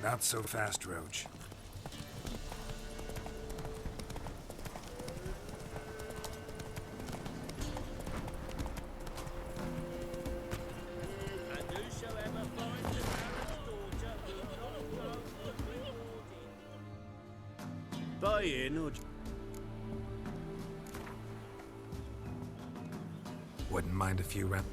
Not so fast, Roach. And whosoever finds the Baron's daughter will not grow unrewarded. Buy in or... Wouldn't mind a few rounds.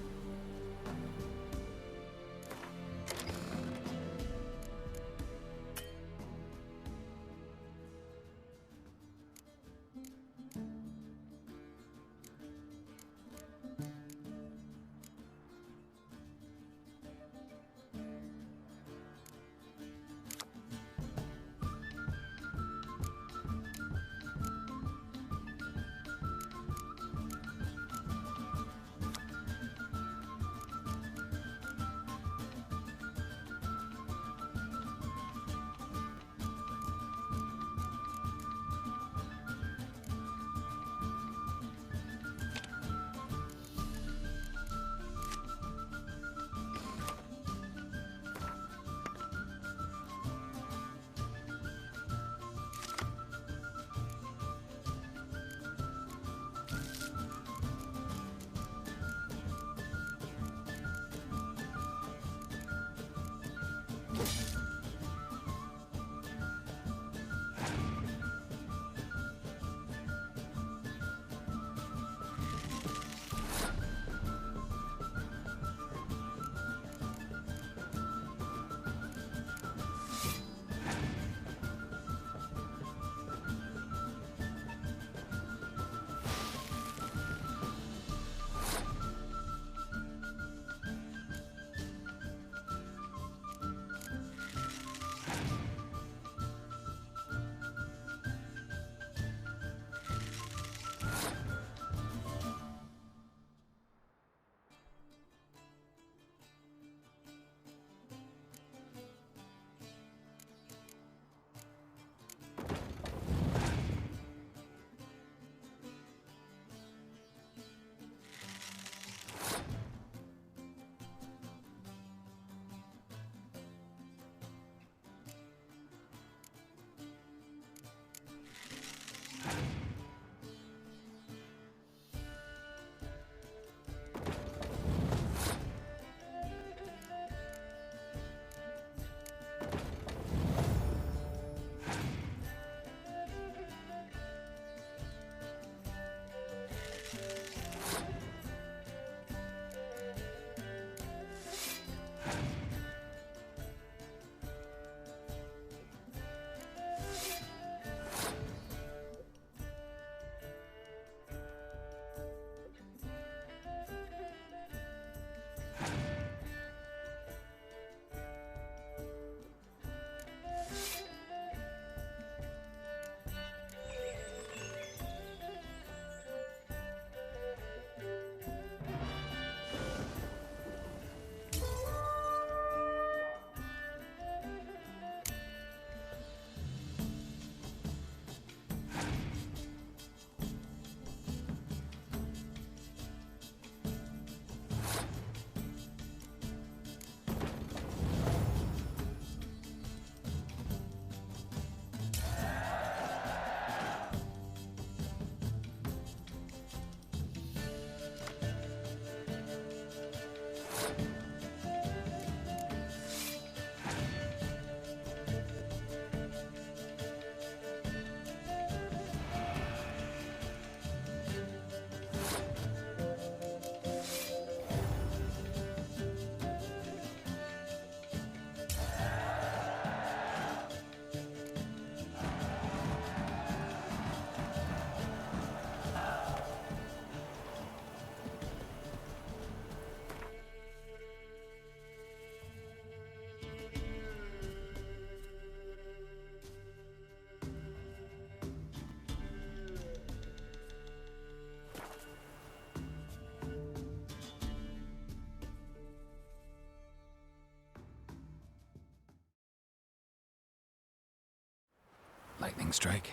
Lightning strike.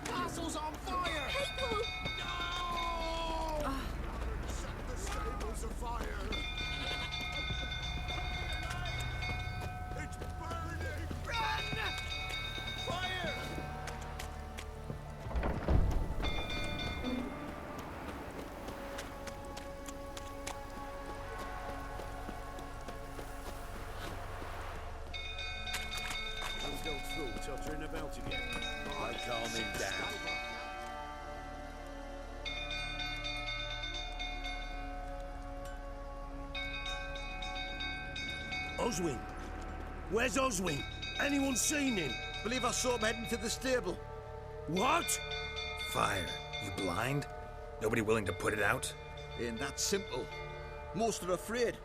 Castle's tottering about again. I'll calm him down. Oswin? Where's Oswin? Anyone seen him? Believe I saw him heading to the stable. What? Fire. You blind? Nobody willing to put it out? Ain't that simple. Most are afraid.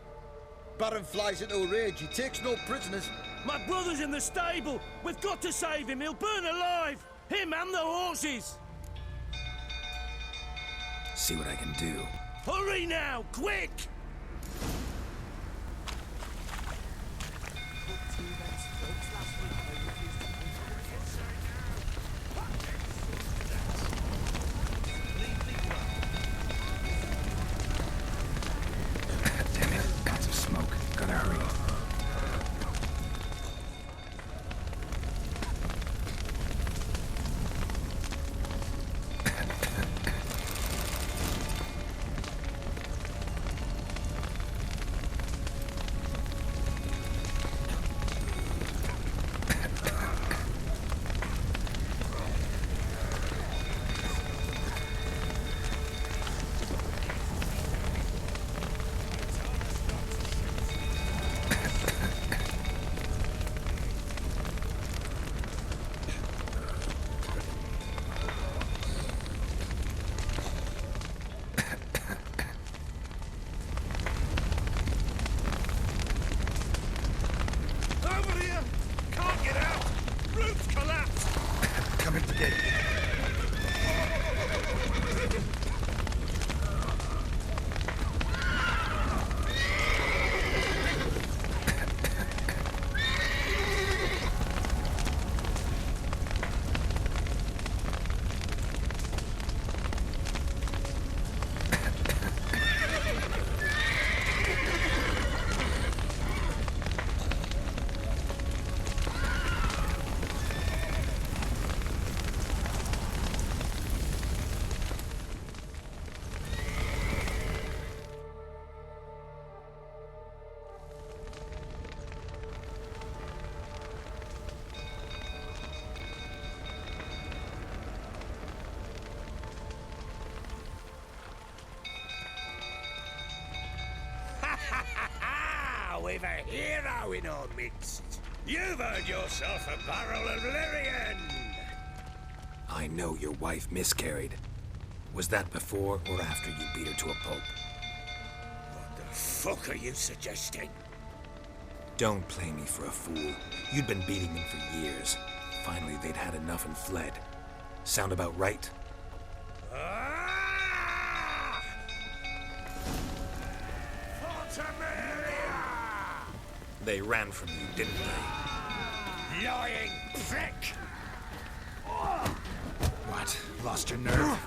Baron flies into a rage. He takes no prisoners. My brother's in the stable. We've got to save him. He'll burn alive. Him and the horses. See what I can do. Hurry now, quick! Damn it, lots of smoke. Gotta hurry. Over here! Can't get out! Roof collapsed! Coming to get you. We've a hero in our midst. You've earned yourself a barrel of Lyrian. I know your wife miscarried. Was that before or after you beat her to a pulp? What the fuck are you suggesting? Don't play me for a fool. You'd been beating them for years. Finally, they'd had enough and fled. Sound about right? Ah! Fortamaria! They ran from you, didn't they? Lying prick! What? Lost your nerve?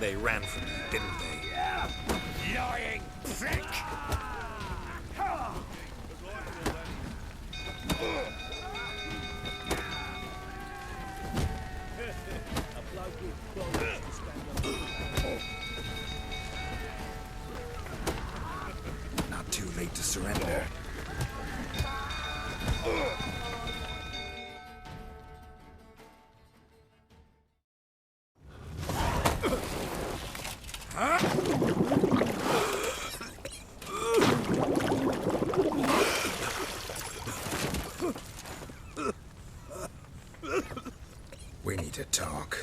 They ran from you, didn't they? Lying prick! Not too late to surrender. We need to talk.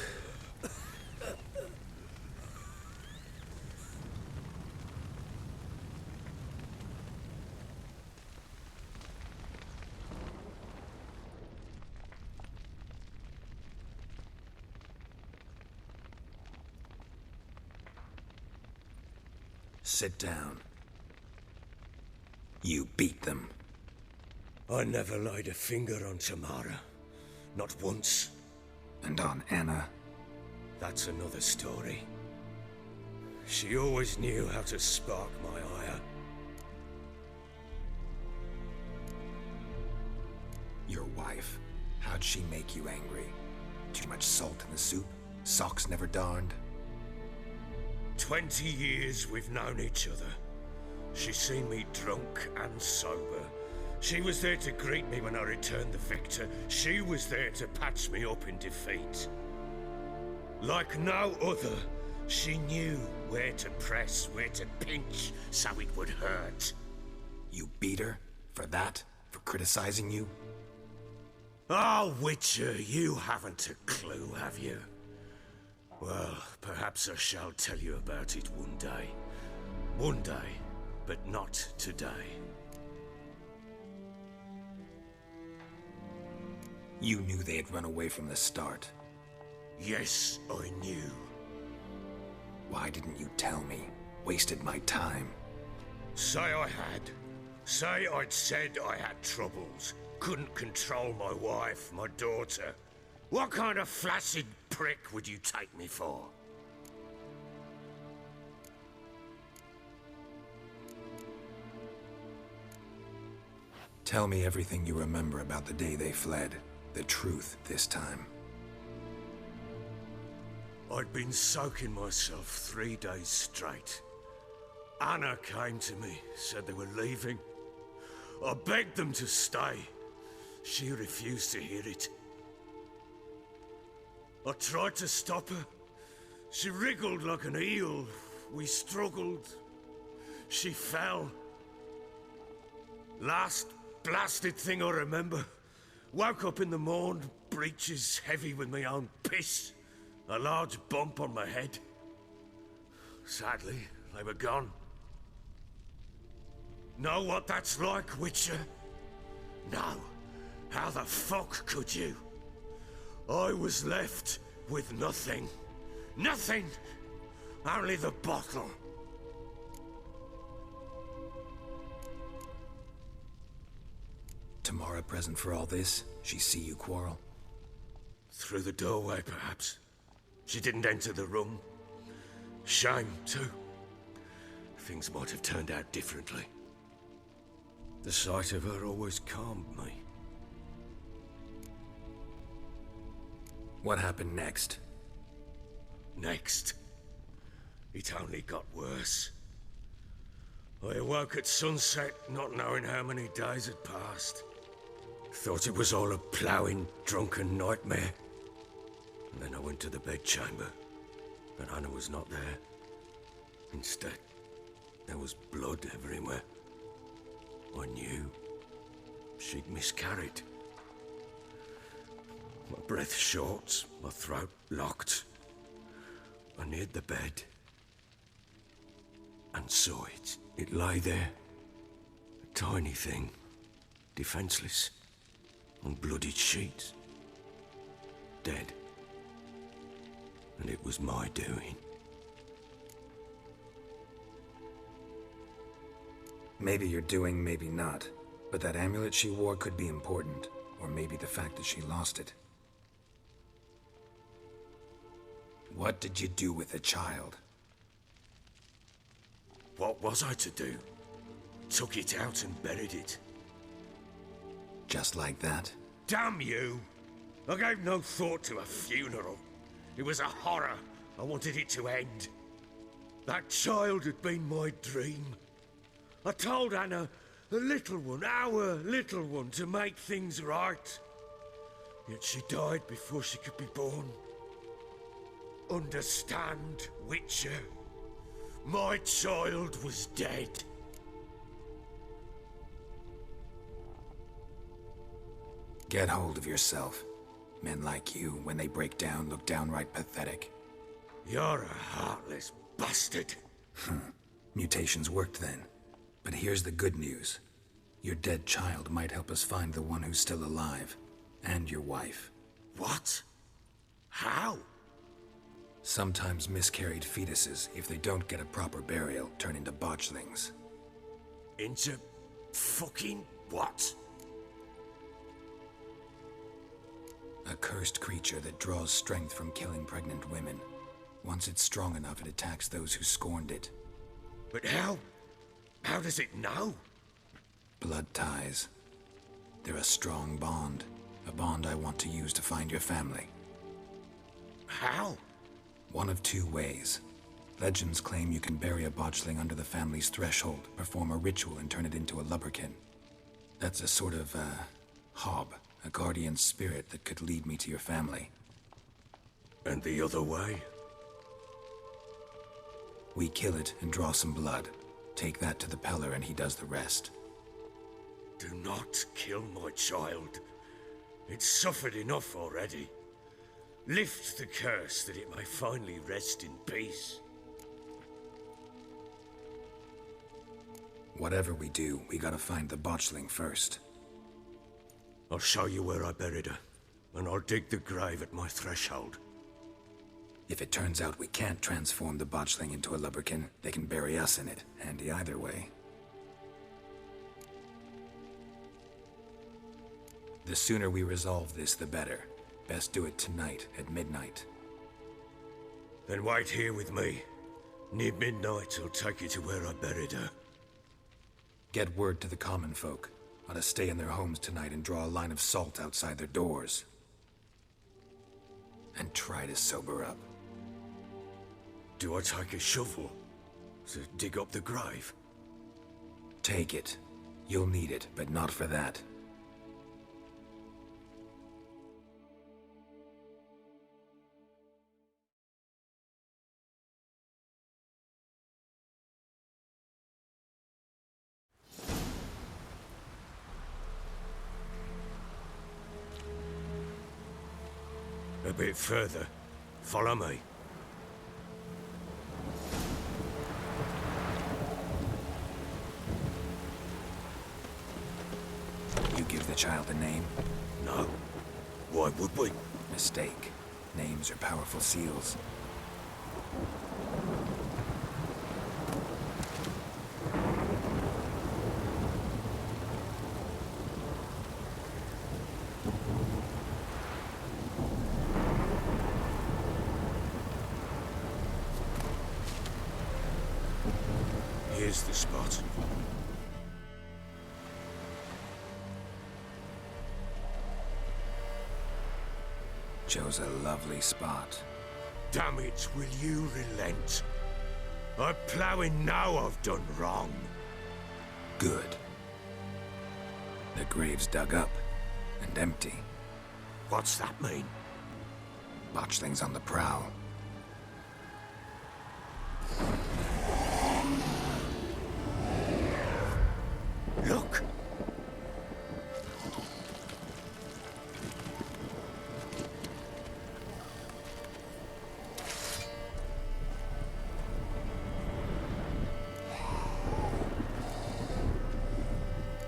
Sit down. You beat them. I never laid a finger on Tamara. Not once. And on Anna. That's another story. She always knew how to spark my ire. Your wife. How'd she make you angry? Too much salt in the soup? Socks never darned? 20 years we've known each other. She's seen me drunk and sober. She was there to greet me when I returned the victor. She was there to patch me up in defeat. Like no other, she knew where to press, where to pinch, so it would hurt. You beat her? For that? For criticizing you? Oh, Witcher, you haven't a clue, have you? Well, perhaps I shall tell you about it one day. One day, but not today. You knew they had run away from the start. Yes, I knew. Why didn't you tell me? Wasted my time. Say I had. Say I'd said I had troubles. Couldn't control my wife, my daughter. What kind of flaccid prick would you take me for? Tell me everything you remember about the day they fled. The truth this time. I'd been soaking myself 3 days straight. Anna came to me, said they were leaving. I begged them to stay. She refused to hear it. I tried to stop her. She wriggled like an eel. We struggled. She fell. Last blasted thing I remember. Woke up in the morn, breeches heavy with my own piss. A large bump on my head. Sadly, they were gone. Know what that's like, Witcher? No. How the fuck could you? I was left with nothing. Nothing! Only the bottle. Tamara present for all this? She see you quarrel? Through the doorway, perhaps. She didn't enter the room. Shame, too. Things might have turned out differently. The sight of her always calmed me. What happened next? Next, it only got worse. I awoke at sunset, not knowing how many days had passed. Thought it was all a ploughing, drunken nightmare. And then I went to the bedchamber, but Anna was not there. Instead, there was blood everywhere. I knew she'd miscarried. My breath short, my throat locked. I neared the bed and saw it. It lay there, a tiny thing, defenseless, on bloodied sheets, dead. And it was my doing. Maybe you're doing, maybe not. But that amulet she wore could be important. Or maybe the fact that she lost it. What did you do with the child? What was I to do? Took it out and buried it. Just like that? Damn you! I gave no thought to a funeral. It was a horror. I wanted it to end. That child had been my dream. I told Anna, the little one, our little one, to make things right. Yet she died before she could be born. Understand, Witcher? My child was dead. Get hold of yourself. Men like you, when they break down, look downright pathetic. You're a heartless bastard. Mutations worked then. But here's the good news. Your dead child might help us find the one who's still alive. And your wife. What? How? Sometimes miscarried fetuses, if they don't get a proper burial, turn into botchlings. Into fucking what? A cursed creature that draws strength from killing pregnant women. Once it's strong enough, it attacks those who scorned it. But how? How does it know? Blood ties. They're a strong bond. A bond I want to use to find your family. How? One of two ways. Legends claim you can bury a botchling under the family's threshold, perform a ritual, and turn it into a lubberkin. That's a sort of, hob, a guardian spirit that could lead me to your family. And the other way? We kill it and draw some blood. Take that to the Peller and he does the rest. Do not kill my child. It's suffered enough already. Lift the curse that it may finally rest in peace. Whatever we do, we gotta find the botchling first. I'll show you where I buried her, and I'll dig the grave at my threshold. If it turns out we can't transform the botchling into a lubberkin, they can bury us in it. Handy either way. The sooner we resolve this, the better. Best do it tonight, at midnight. Then wait here with me. Near midnight, I'll take you to where I buried her. Get word to the common folk. Ought to stay in their homes tonight and draw a line of salt outside their doors. And try to sober up. Do I take a shovel to dig up the grave? Take it. You'll need it, but not for that. A bit further. Follow me. You give the child a name? No. Why would we? Mistake. Names are powerful seals. Here's the spot. Chose a lovely spot. Damn it, will you relent? I'm ploughing now I've done wrong. Good. The grave's dug up and empty. What's that mean? Botchling's on the prowl. Look!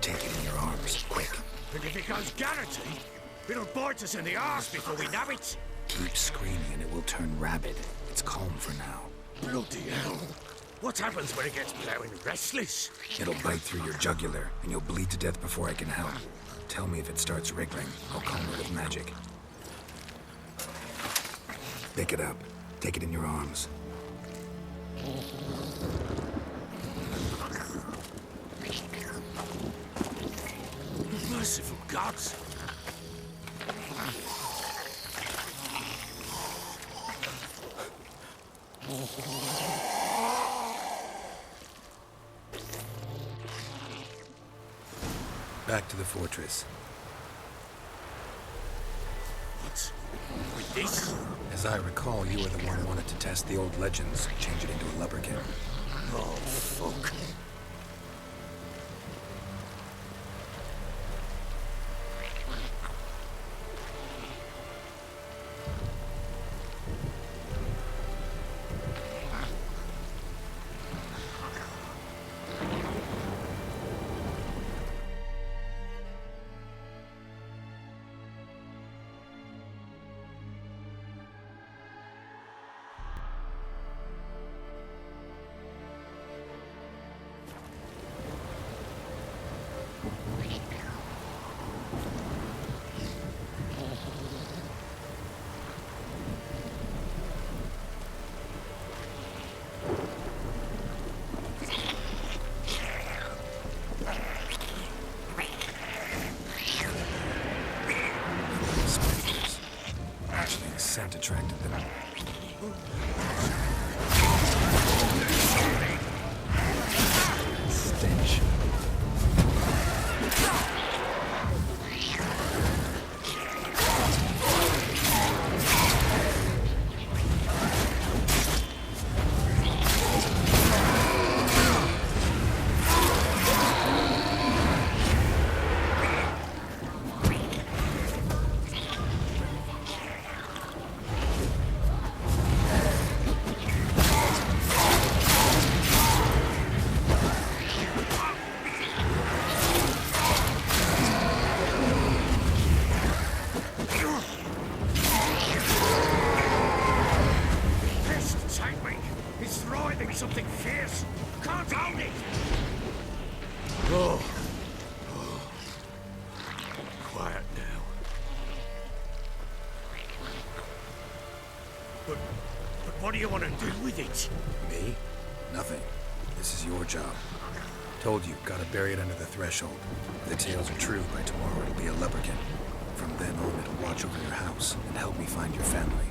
Take it in your arms, quick. And if it goes garroty, it'll bite us in the arse before we know it. Keep screaming and it will turn rabid. It's calm for now. Bloody hell. What happens when it gets ploughing restless? It'll bite through your jugular, and you'll bleed to death before I can help. Tell me if it starts wriggling. I'll calm it with magic. Pick it up. Take it in your arms. Merciful gods! Back to the fortress. What? With this? As I recall, you were the one who wanted to test the old legends, change it into a lubberkin. Oh, fuck. Scent attracted them. Stench. Something fierce! Can't hold it! Oh. Quiet now. But what do you want to do with it? Me? Nothing. This is your job. Told you, gotta bury it under the threshold. If the tales are true, by tomorrow it'll be a lubberkin. From then on, it'll watch over your house and help me find your family.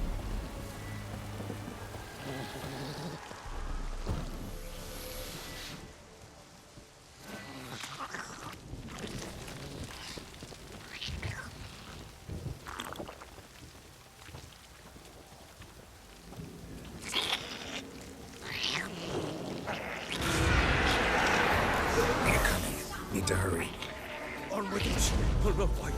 Need to hurry. On with it! I'll not wait.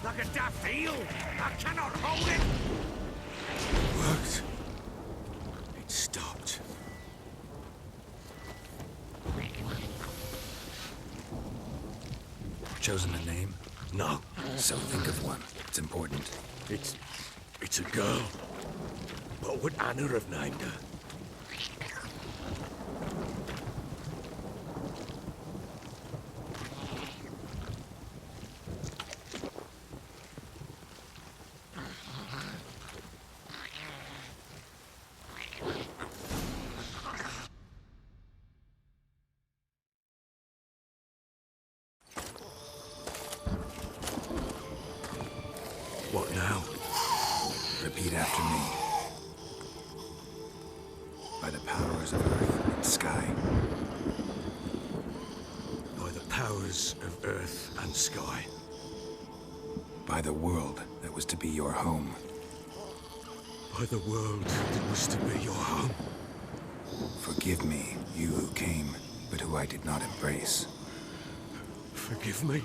Like a daft eel! I cannot hold it! It worked. It stopped. Chosen a name? No. So think of one. It's important. It's a girl. What would Anna have named her? Repeat after me. By the powers of earth and sky. By the powers of earth and sky. By the world that was to be your home. By the world that was to be your home. Forgive me, you who came, but who I did not embrace. Forgive me,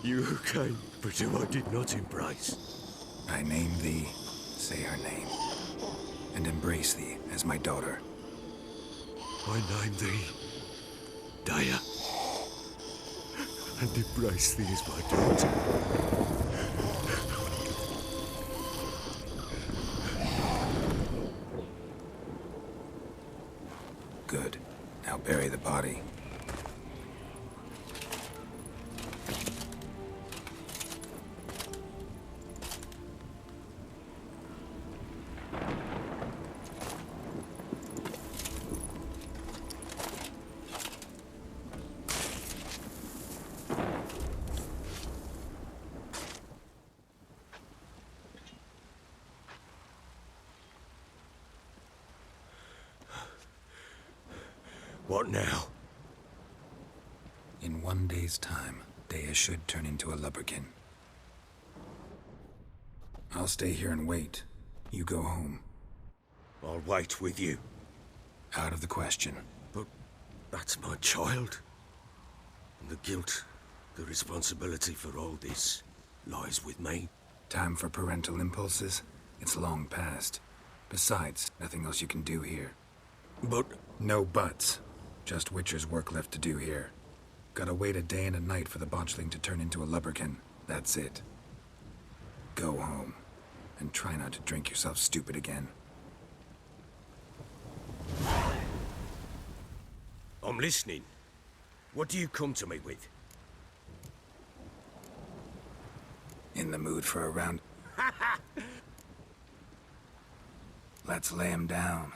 you who came, but who I did not embrace. I name thee, say her name, and embrace thee as my daughter. I name thee, Della, and embrace thee as my daughter. Good. Now bury the body. What now? In 1 day's time, Dea should turn into a lubberkin. I'll stay here and wait. You go home. I'll wait with you. Out of the question. But that's my child. And the guilt, the responsibility for all this, lies with me. Time for parental impulses? It's long past. Besides, nothing else you can do here. But... No buts. Just Witcher's work left to do here. Gotta wait a day and a night for the botchling to turn into a lubberkin. That's it. Go home. And try not to drink yourself stupid again. I'm listening. What do you come to me with? In the mood for a round? Let's lay him down.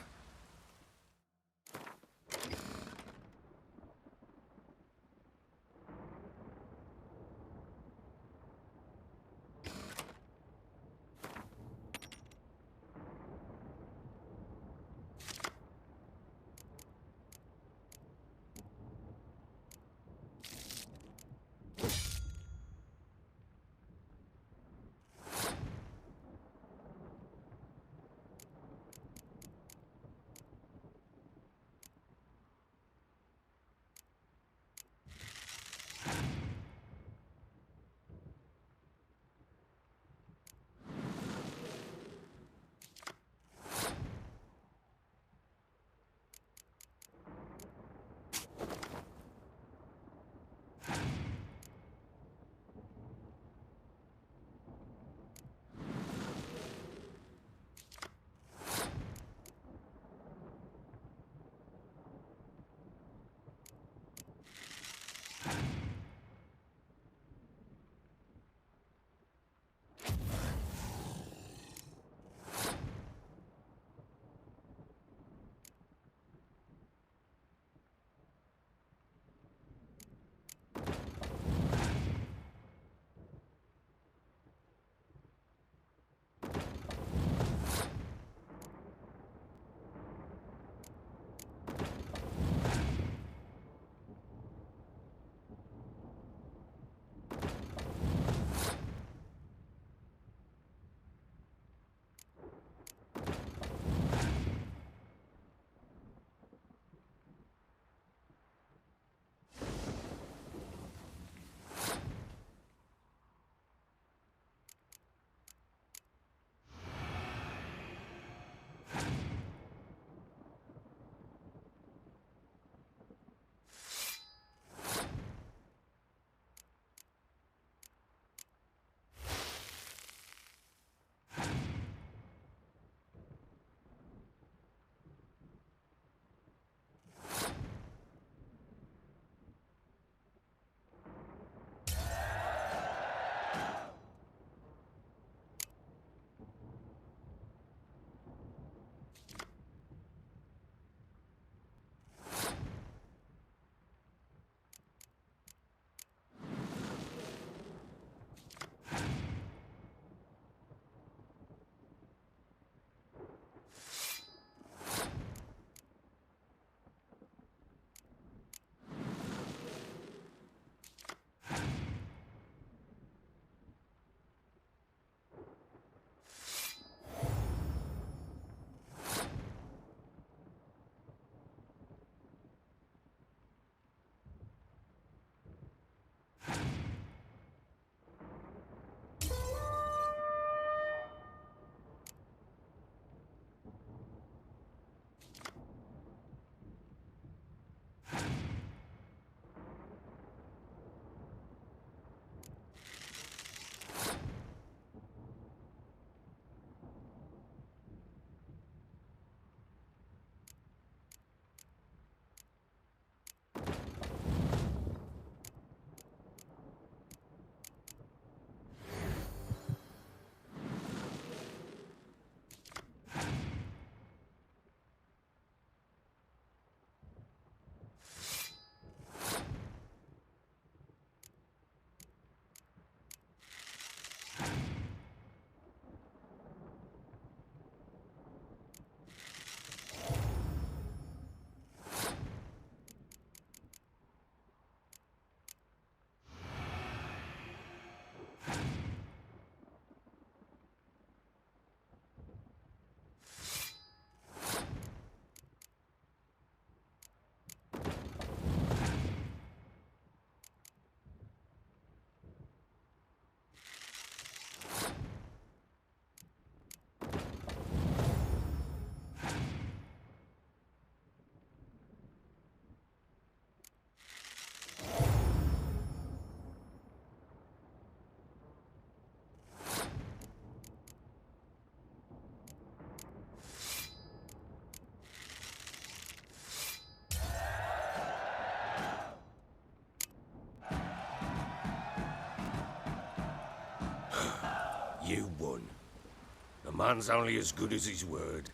A man's only as good as his word.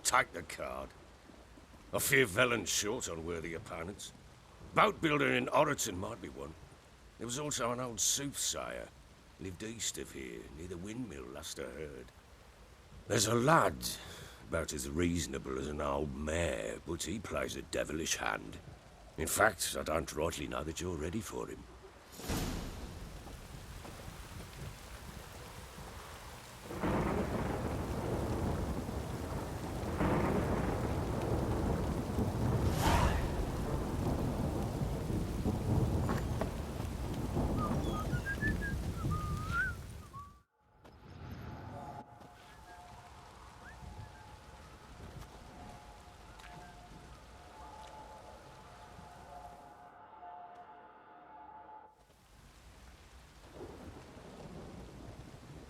Take the card. I fear Velen's short on worthy opponents. Boat builder in Oroton might be one. There was also an old soothsayer. Lived east of here, near the windmill, last I heard. There's a lad, about as reasonable as an old mare, but he plays a devilish hand. In fact, I don't rightly know that you're ready for him.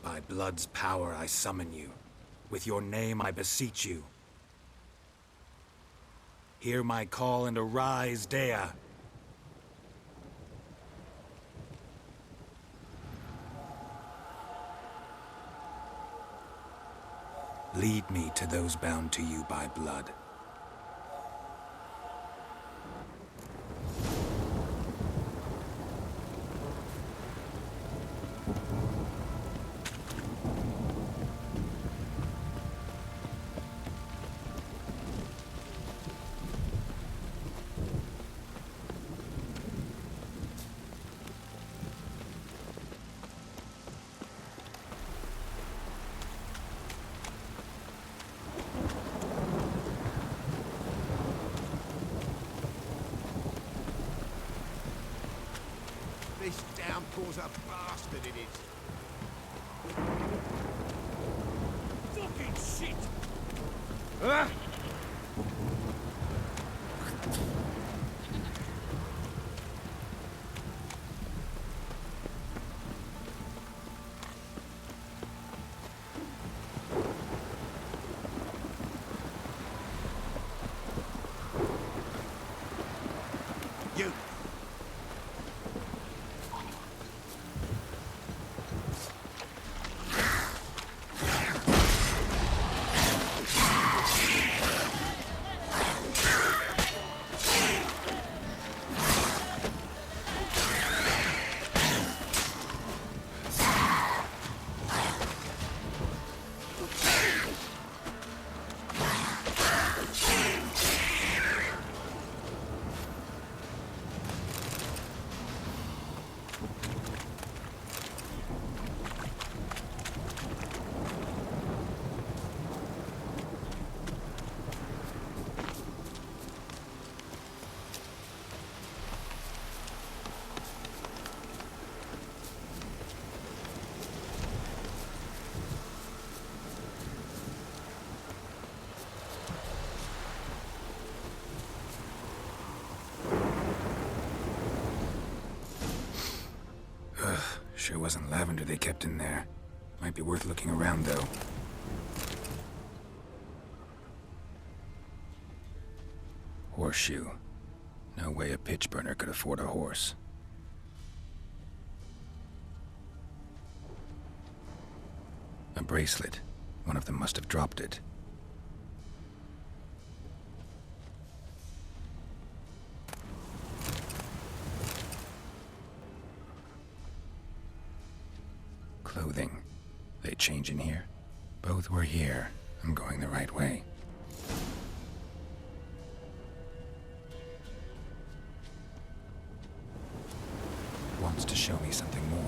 By blood's power I summon you. With your name I beseech you. Hear my call and arise, Della. Lead me to those bound to you by blood. This downpour's a bastard, it is. Fucking shit! Ah! You! Sure wasn't lavender they kept in there. Might be worth looking around, though. Horseshoe. No way a pitch burner could afford a horse. A bracelet. One of them must have dropped it. Clothing. They change in here? Both were here. I'm going the right way. Wants to show me something more.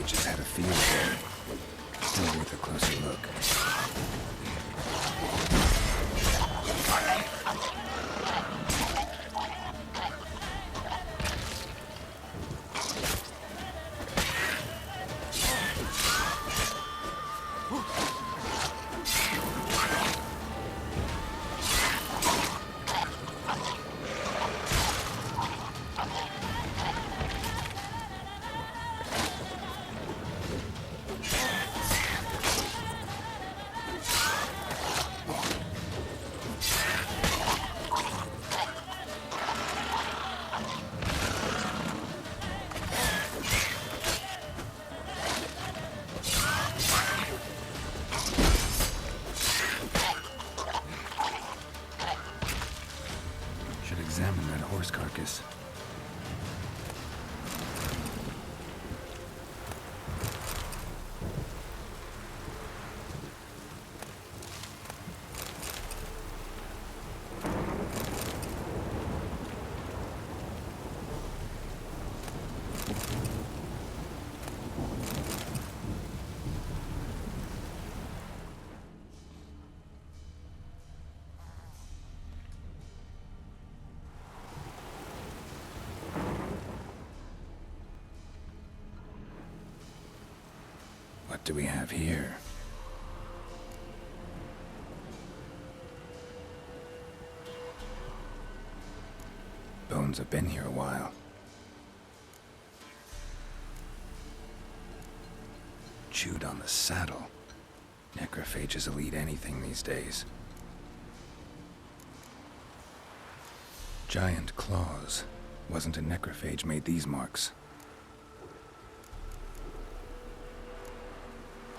necrophages had a field day. Still worth a closer look. Examine that horse carcass. What do we have here? Bones have been here a while. Chewed on the saddle. Necrophages will eat anything these days. Giant claws. Wasn't a necrophage made these marks.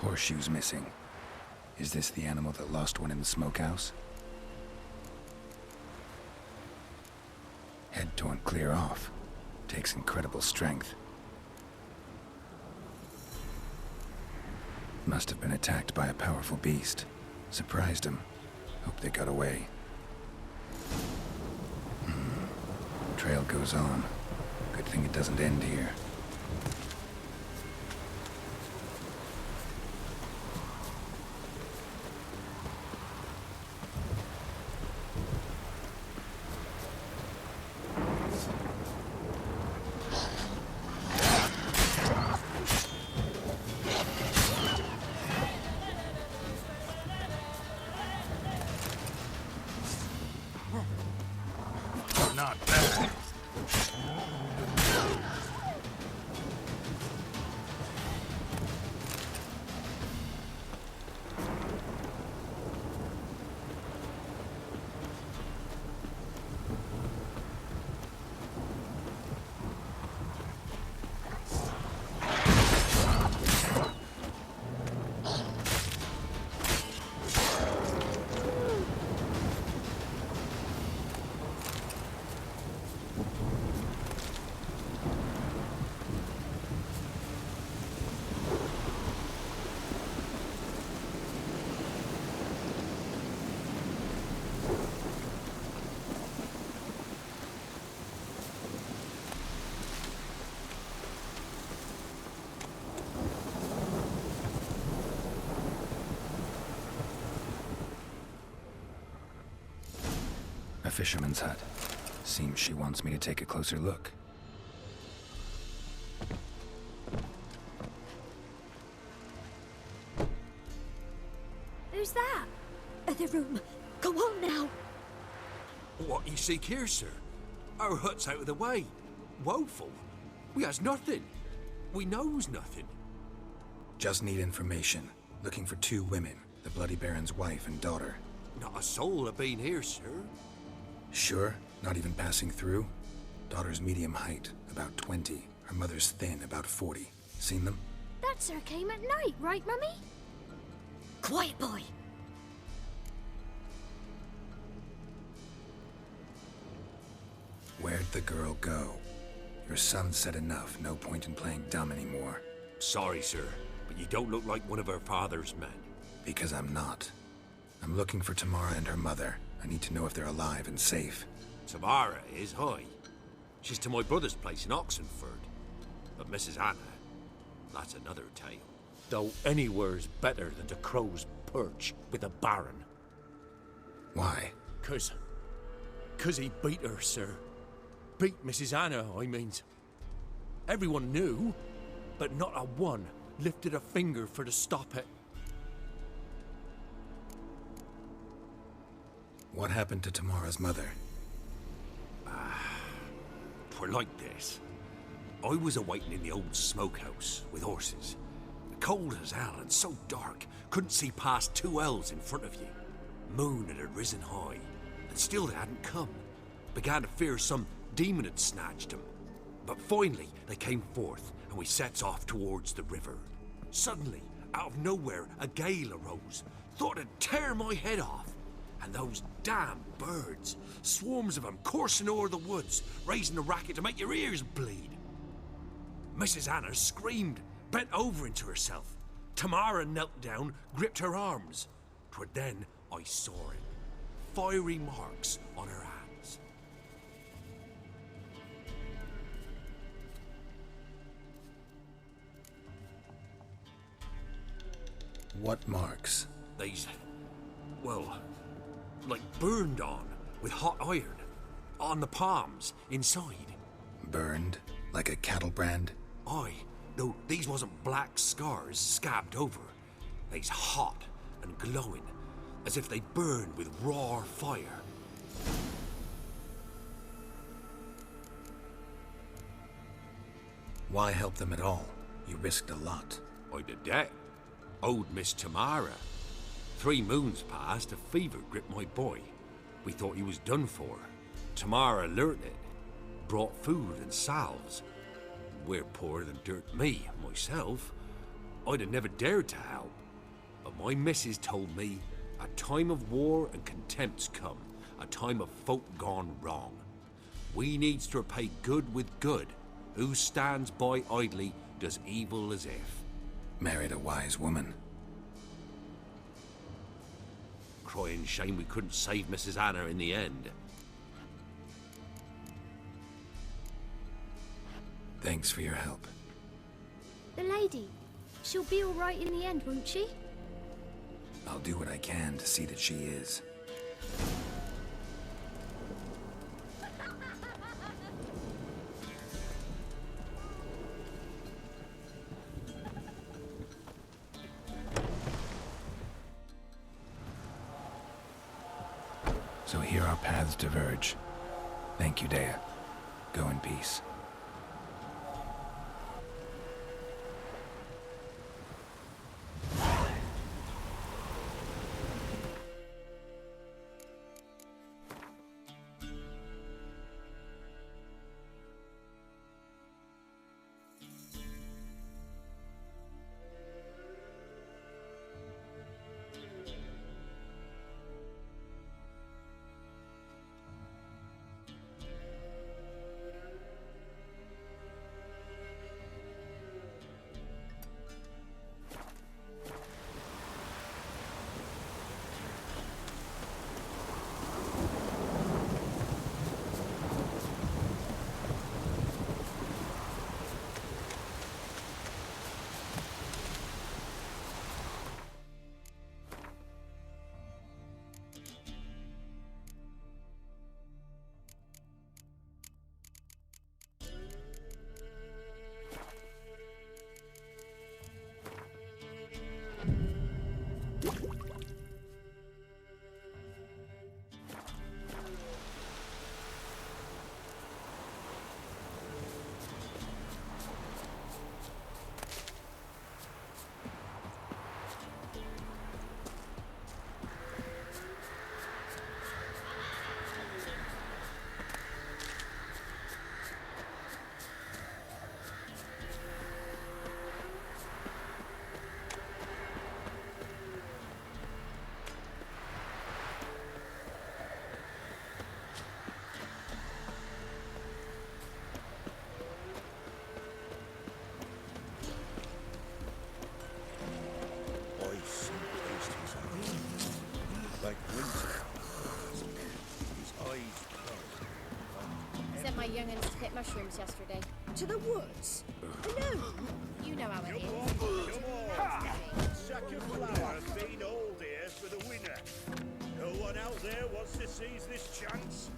Horseshoes missing. Is this the animal that lost one in the smokehouse? Head torn clear off. Takes incredible strength. Must have been attacked by a powerful beast. Surprised him. Hope they got away. Trail goes on. Good thing it doesn't end here. Not bad. A fisherman's hut. Seems she wants me to take a closer look. Who's that? The room. Go on now. What you seek here, sir? Our hut's out of the way. Woeful. We has nothing. We knows nothing. Just need information. Looking for two women. The Bloody Baron's wife and daughter. Not a soul have been here, sir. Sure? Not even passing through? Daughter's medium height, about 20. Her mother's thin, about 40. Seen them? That sir came at night, right, Mummy? Quiet, boy. Where'd the girl go? Your son said enough. No point in playing dumb anymore. Sorry, sir, but you don't look like one of her father's men. Because I'm not. I'm looking for Tamara and her mother. I need to know if they're alive and safe. Tamara is high. She's to my brother's place in Oxenford. But Mrs. Anna, that's another tale. Though anywhere's better than the Crow's Perch with the Baron. Why? 'Cause he beat her, sir. Beat Mrs. Anna, I means. Everyone knew, but not a one lifted a finger for to stop it. What happened to Tamara's mother? 'Twere like this. I was awaiting in the old smokehouse with horses. Cold as hell and so dark, couldn't see past 2 ells in front of you. Moon had risen high, and still they hadn't come. Began to fear some demon had snatched them. But finally they came forth, and we sets off towards the river. Suddenly, out of nowhere, a gale arose. Thought it'd tear my head off. And those damn birds, swarms of them coursing o'er the woods, raising a racket to make your ears bleed. Mrs. Anna screamed, bent over into herself. Tamara knelt down, gripped her arms. 'Twere then I saw it. Fiery marks on her hands. What marks? They's, well, like burned on with hot iron. On the palms, inside. Burned? Like a cattle brand? Aye, though these wasn't black scars scabbed over. They's hot and glowing, as if they burned with raw fire. Why help them at all? You risked a lot. I did that. Owed Miss Tamara. 3 moons passed, a fever gripped my boy. We thought he was done for. Tamara learnt it. Brought food and salves. We're poorer than dirt myself. I'd have never dared to help. But my missus told me a time of war and contempt's come. A time of folk gone wrong. We needs to repay good with good. Who stands by idly does evil as if. Married a wise woman. Crying shame we couldn't save Mrs. Anna in the end. Thanks for your help. The lady. She'll be all right in the end, won't she? I'll do what I can to see that she is. So here our paths diverge. Thank you, Della. Go in peace. young'uns to pick mushrooms yesterday. To the woods? Alone? You know how it is. Sack of flour has been all here for the winner. No one out there wants to seize this chance.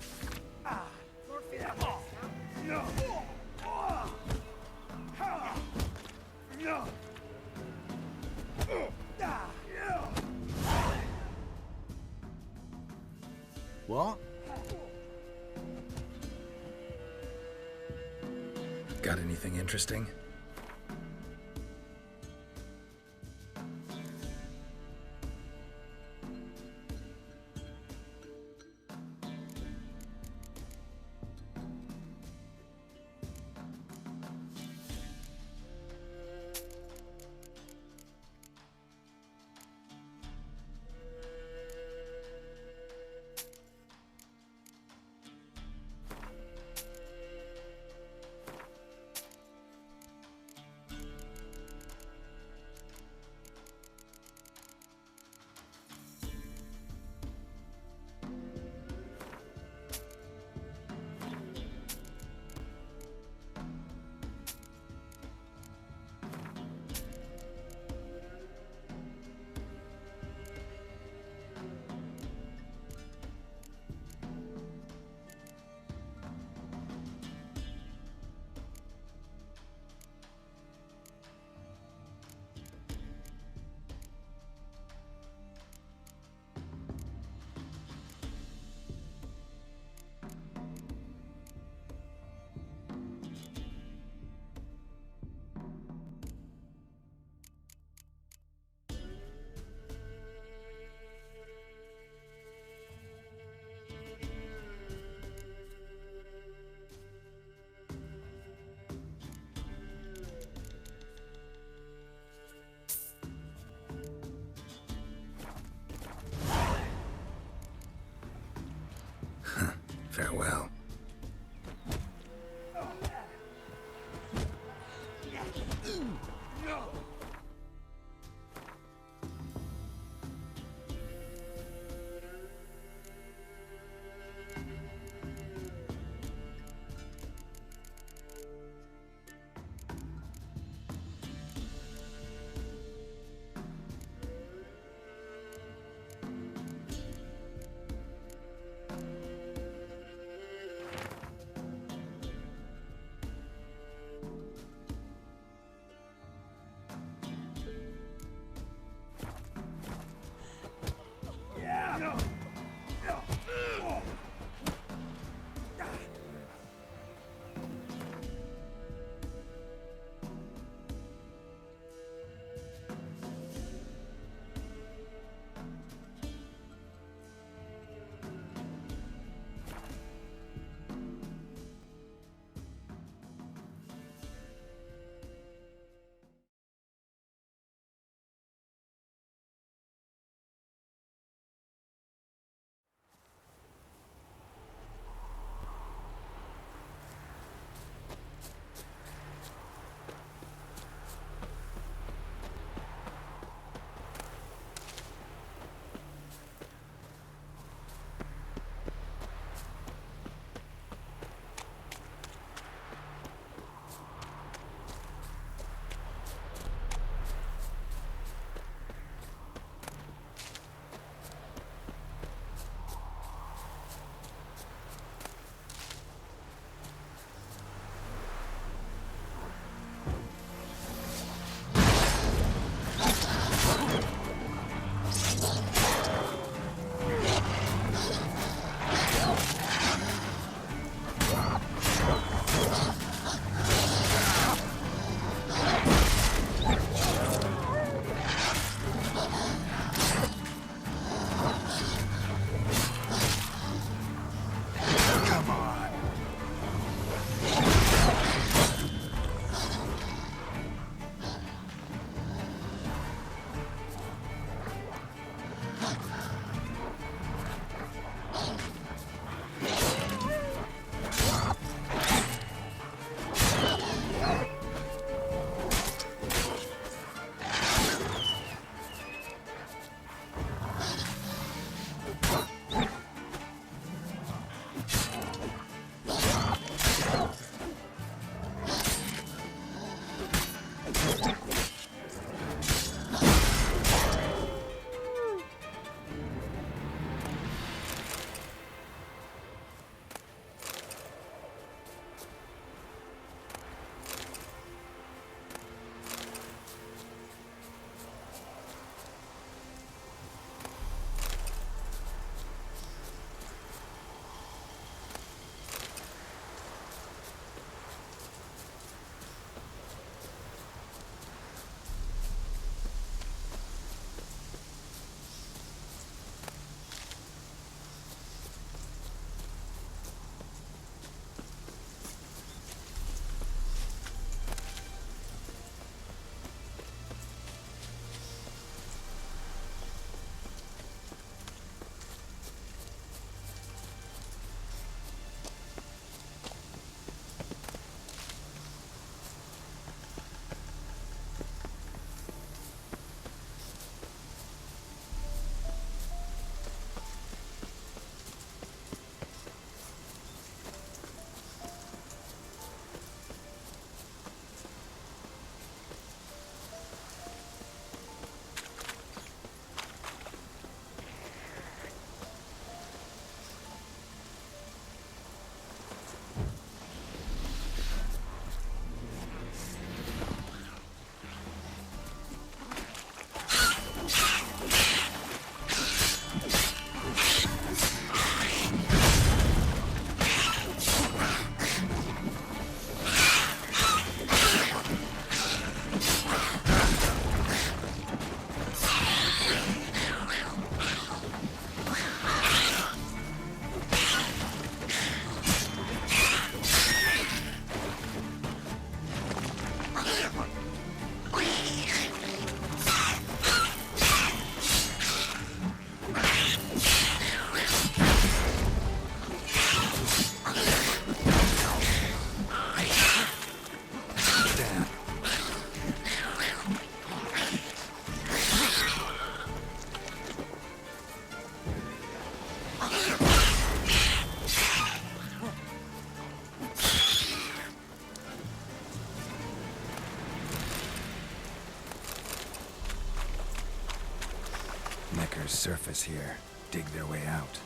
What? Got anything interesting? Farewell. surface here, dig their way out.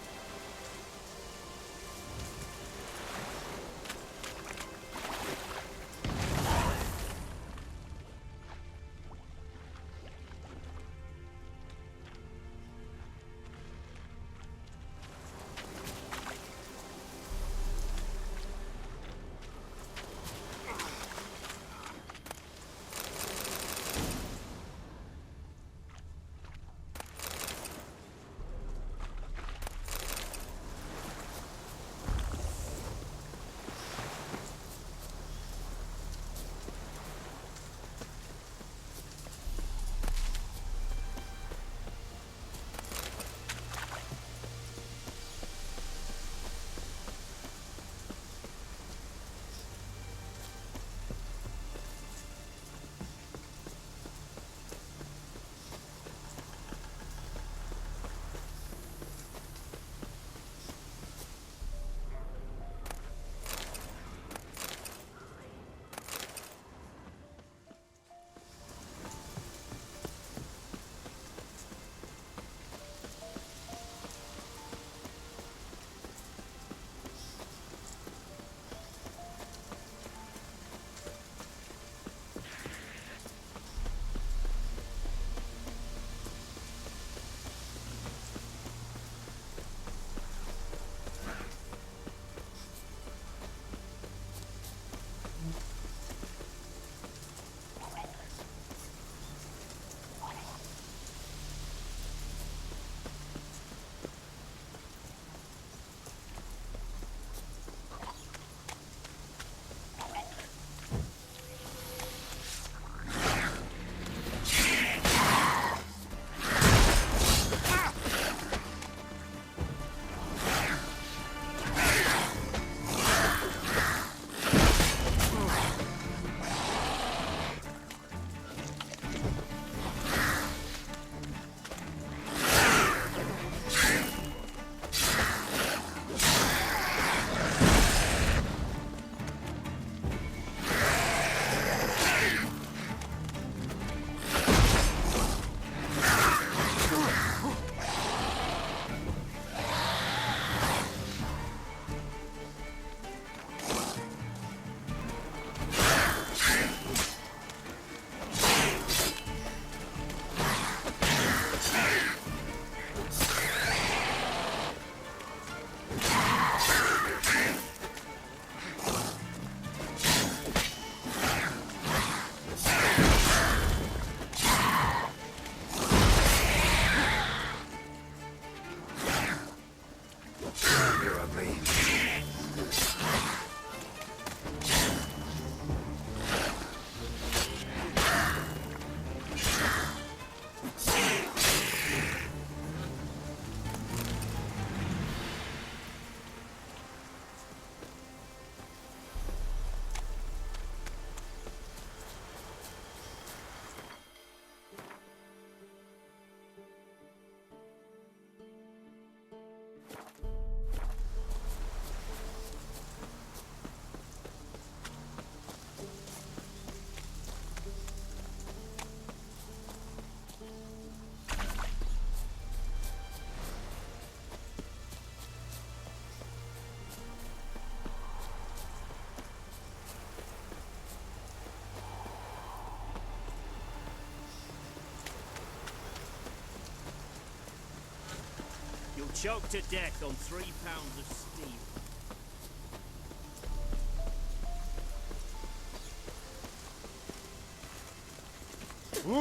Choked to death on 3 pounds of steel.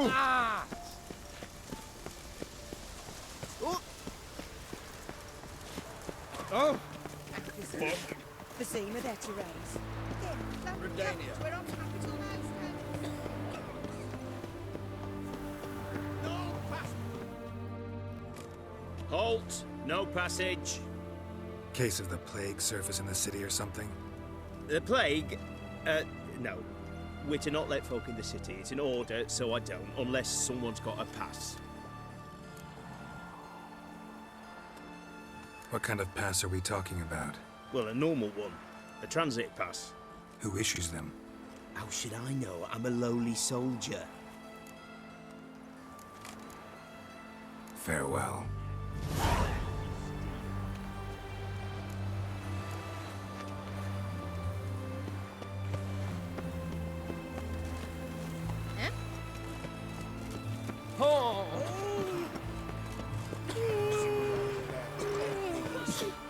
Ah! Oh! Oh! Fatima veterans. Redania. We're on capital No, pass. Halt! No passage. Case of the plague surface in the city or something? The plague? No. We're to not let folk in the city. It's an order, so I don't, unless someone's got a pass. What kind of pass are we talking about? Well, a normal one. A transit pass. Who issues them? How should I know? I'm a lowly soldier. Farewell.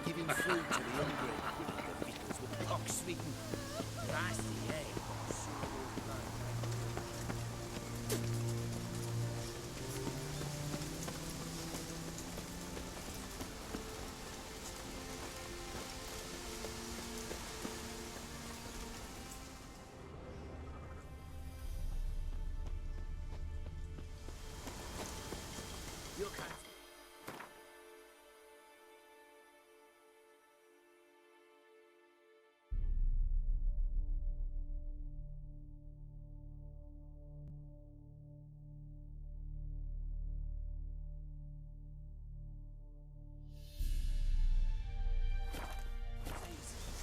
Giving food to the hungry. The victuals with the cock smitten. Nasty, eh? Your kind.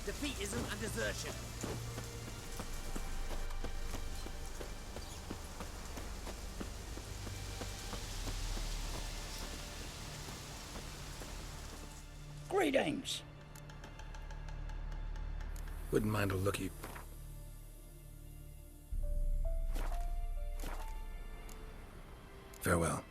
Defeat isn't a desertion. Greetings. Wouldn't mind a looky. Farewell.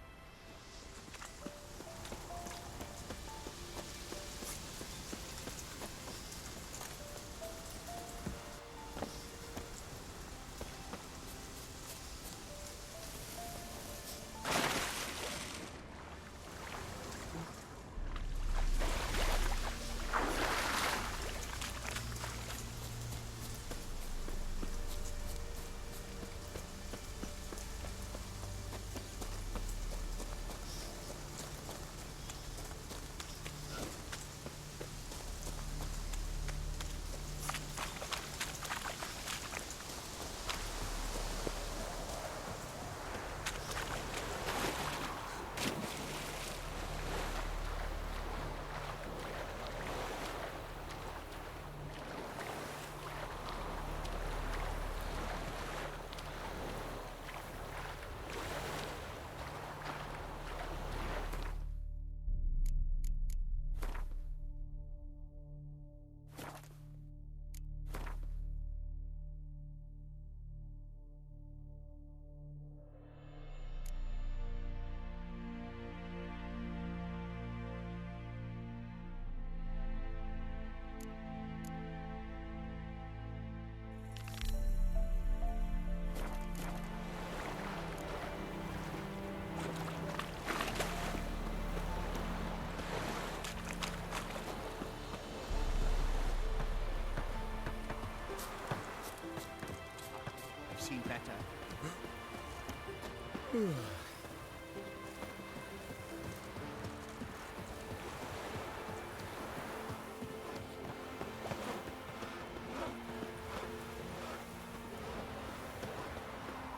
Seen better.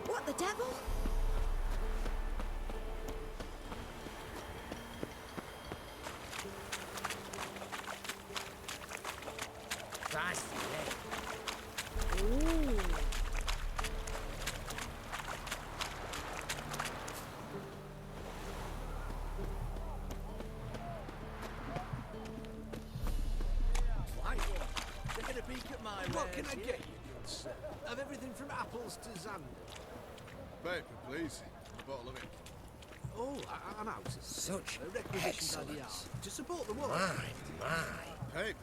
What the devil? Nasty, eh? Ooh. Taking a peek at my What can I wares get here? you, good sir? Of everything from apples to xander. Paper, please. A bottle of ink. Oh, I'm out. Such requisitions by the hour to support the war. Paper?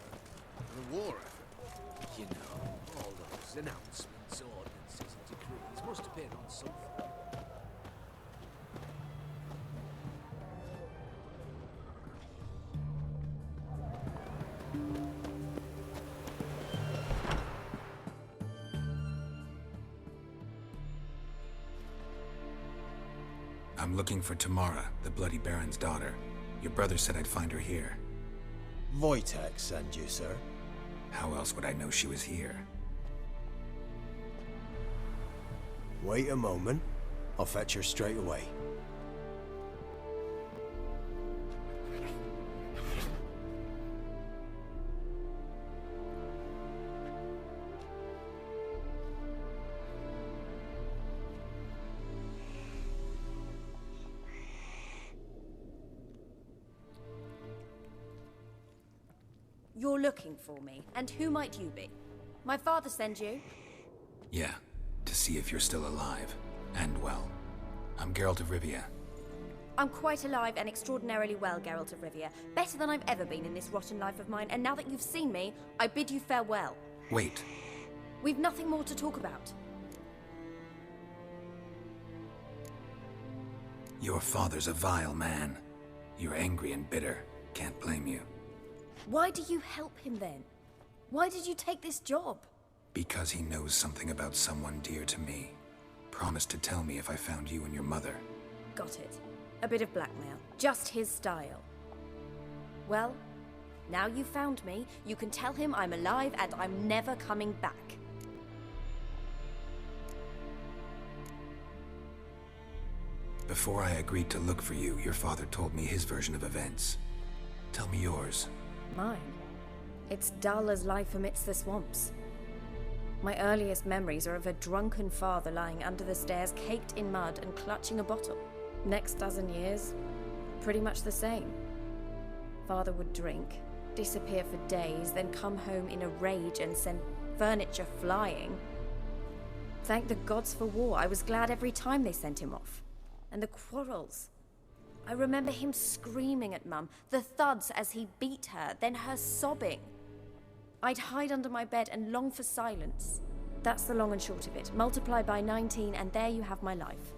The war effort? You know, all those announcements, ordinances, and decrees must appear on something. I'm looking for Tamara, the Bloody Baron's daughter. Your brother said I'd find her here. Wojtek sent you, sir. How else would I know she was here? Wait a moment. I'll fetch her straight away. you're looking for me, and who might you be? My father send you? Yeah, to see if you're still alive. And well. I'm Geralt of Rivia. I'm quite alive and extraordinarily well, Geralt of Rivia. Better than I've ever been in this rotten life of mine, and now that you've seen me, I bid you farewell. Wait. We've nothing more to talk about. Your father's a vile man. You're angry and bitter. Can't blame you. Why do you help him then? Why did you take this job? Because he knows something about someone dear to me. Promised to tell me if I found you and your mother. Got it. A bit of blackmail. Just his style. Well, now you've found me, you can tell him I'm alive and I'm never coming back. Before I agreed to look for you, your father told me his version of events. Tell me yours. Mine? It's dull as life amidst the swamps. My earliest memories are of a drunken father lying under the stairs, caked in mud and clutching a bottle. Next dozen years, pretty much the same. Father would drink, disappear for days, then come home in a rage and send furniture flying. Thank the gods for war. I was glad every time they sent him off. And the quarrels. I remember him screaming at Mum, the thuds as he beat her, then her sobbing. I'd hide under my bed and long for silence. That's the long and short of it. Multiply by 19 and there you have my life.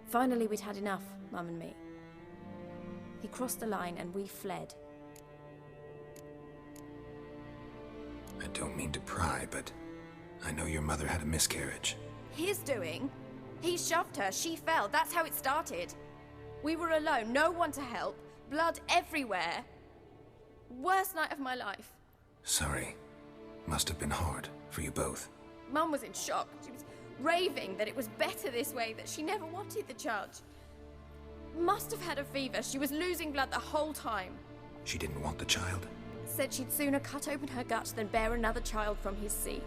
Finally, we'd had enough, Mum and me. He crossed the line and we fled. I don't mean to pry, but I know your mother had a miscarriage. His doing? He shoved her, she fell, that's how it started. We were alone, no one to help, blood everywhere. Worst night of my life. Sorry. Must have been hard for you both. Mum was in shock. She was raving that it was better this way, that she never wanted the child. Must have had a fever. She was losing blood the whole time. She didn't want the child? Said she'd sooner cut open her gut than bear another child from his seed.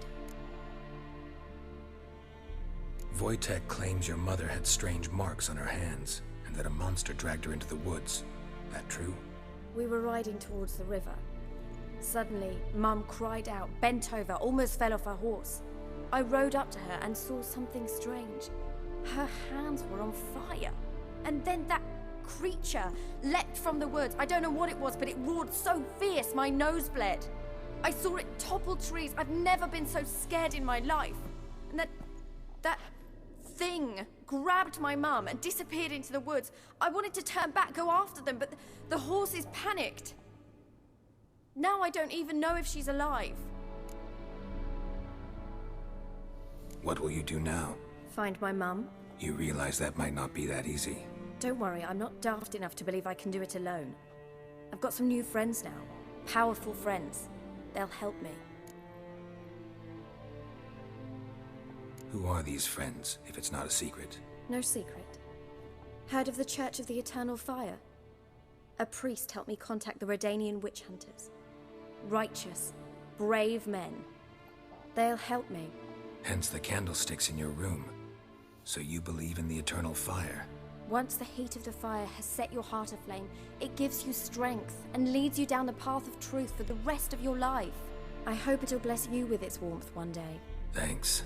Wojtek claims your mother had strange marks on her hands, and that a monster dragged her into the woods. That true? We were riding towards the river. Suddenly, Mum cried out, bent over, almost fell off her horse. I rode up to her and saw something strange. Her hands were on fire. And then that creature leapt from the woods. I don't know what it was, but it roared so fierce my nose bled. I saw it topple trees. I've never been so scared in my life. And that thing grabbed my mum and disappeared into the woods. I wanted to turn back, go after them, but the horses panicked. Now I don't even know if she's alive. What will you do now? Find my mum. You realize that might not be that easy. Don't worry, I'm not daft enough to believe I can do it alone. I've got some new friends now. Powerful friends. They'll help me. Who are these friends, if it's not a secret? No secret. Heard of the Church of the Eternal Fire? A priest helped me contact the Redanian witch hunters. Righteous, brave men. They'll help me. Hence the candlesticks in your room. So you believe in the eternal fire? Once the heat of the fire has set your heart aflame, it gives you strength and leads you down the path of truth for the rest of your life. I hope it'll bless you with its warmth one day. Thanks.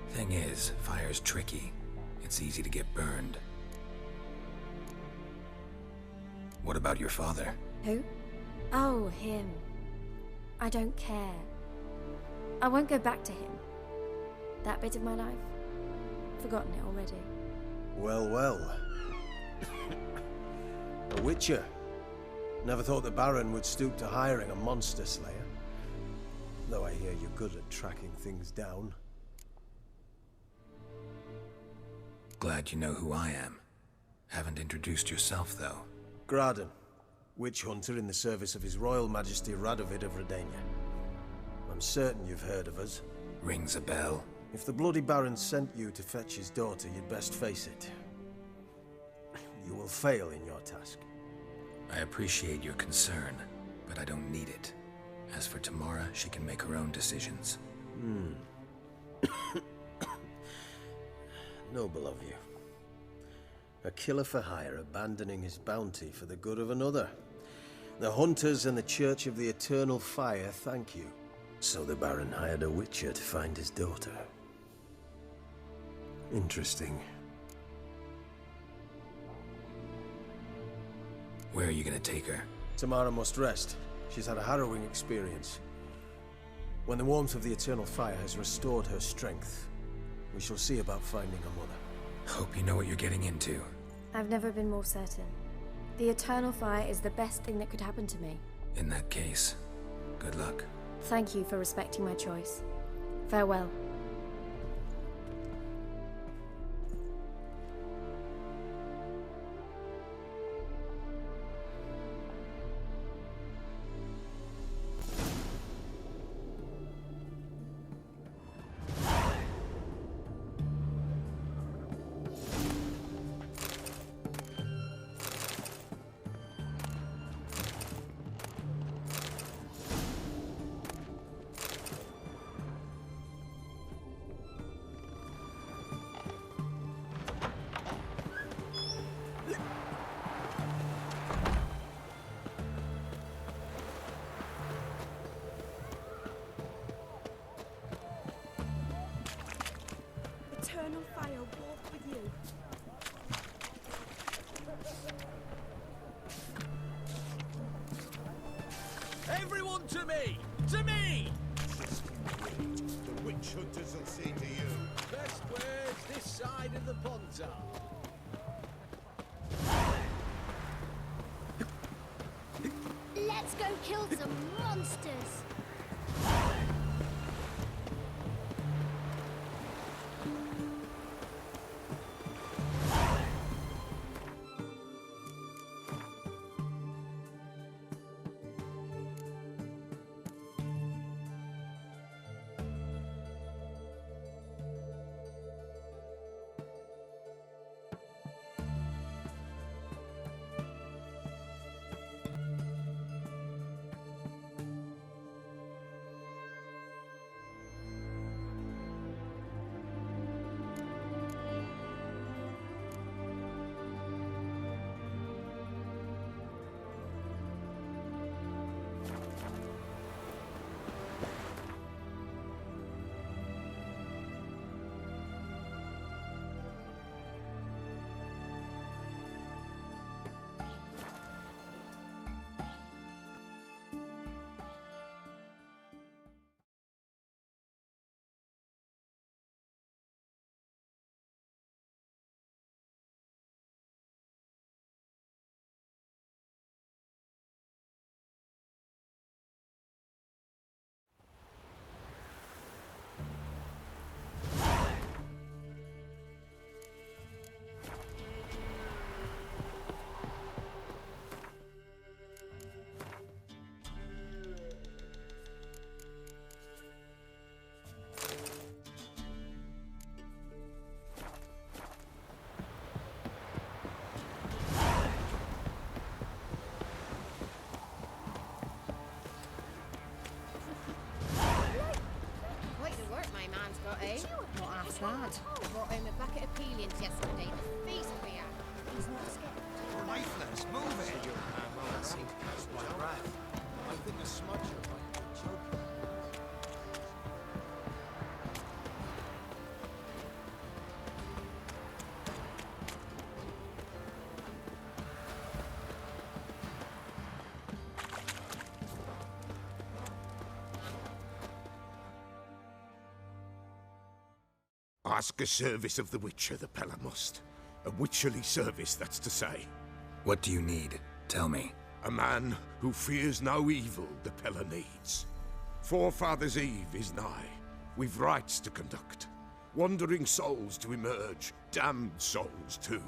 Thing is, fire's tricky. It's easy to get burned. What about your father? Who? Oh, him. I don't care. I won't go back to him. That bit of my life? Forgotten it already. Well, well. A witcher. Never thought the Baron would stoop to hiring a monster slayer. Though I hear you're good at tracking things down. Glad you know who I am. Haven't introduced yourself, though. Graden, witch hunter in the service of His Royal Majesty Radovid of Redania. I'm certain you've heard of us. Rings a bell. If the bloody Baron sent you to fetch his daughter, you'd best face it. You will fail in your task. I appreciate your concern, but I don't need it. As for Tamara, she can make her own decisions. Noble of you. A killer for hire abandoning his bounty for the good of another. The hunters and the Church of the Eternal Fire thank you. So the Baron hired a witcher to find his daughter. Interesting. Where are you gonna take her? Tamara must rest. She's had a harrowing experience. When the warmth of the Eternal Fire has restored her strength, we shall see about finding her mother. Hope you know what you're getting into. I've never been more certain. The Eternal Fire is the best thing that could happen to me. In that case, good luck. Thank you for respecting my choice. Farewell. Eternal fire walk with you. Everyone to me! To me! The witch hunters will see to you. Best words this side of the Pontar. Let's go kill some monsters. Not half that. Brought home a bucket of peelings yesterday. The feast we had. He's not scared. Lifeless, move it! I think a smudger might be choking. Ask a service of the Witcher, the Pella must. A witcherly service, that's to say. What do you need? Tell me. A man who fears no evil the Pella needs. Forefathers' Eve is nigh. We've rites to conduct. Wandering souls to emerge. Damned souls, too.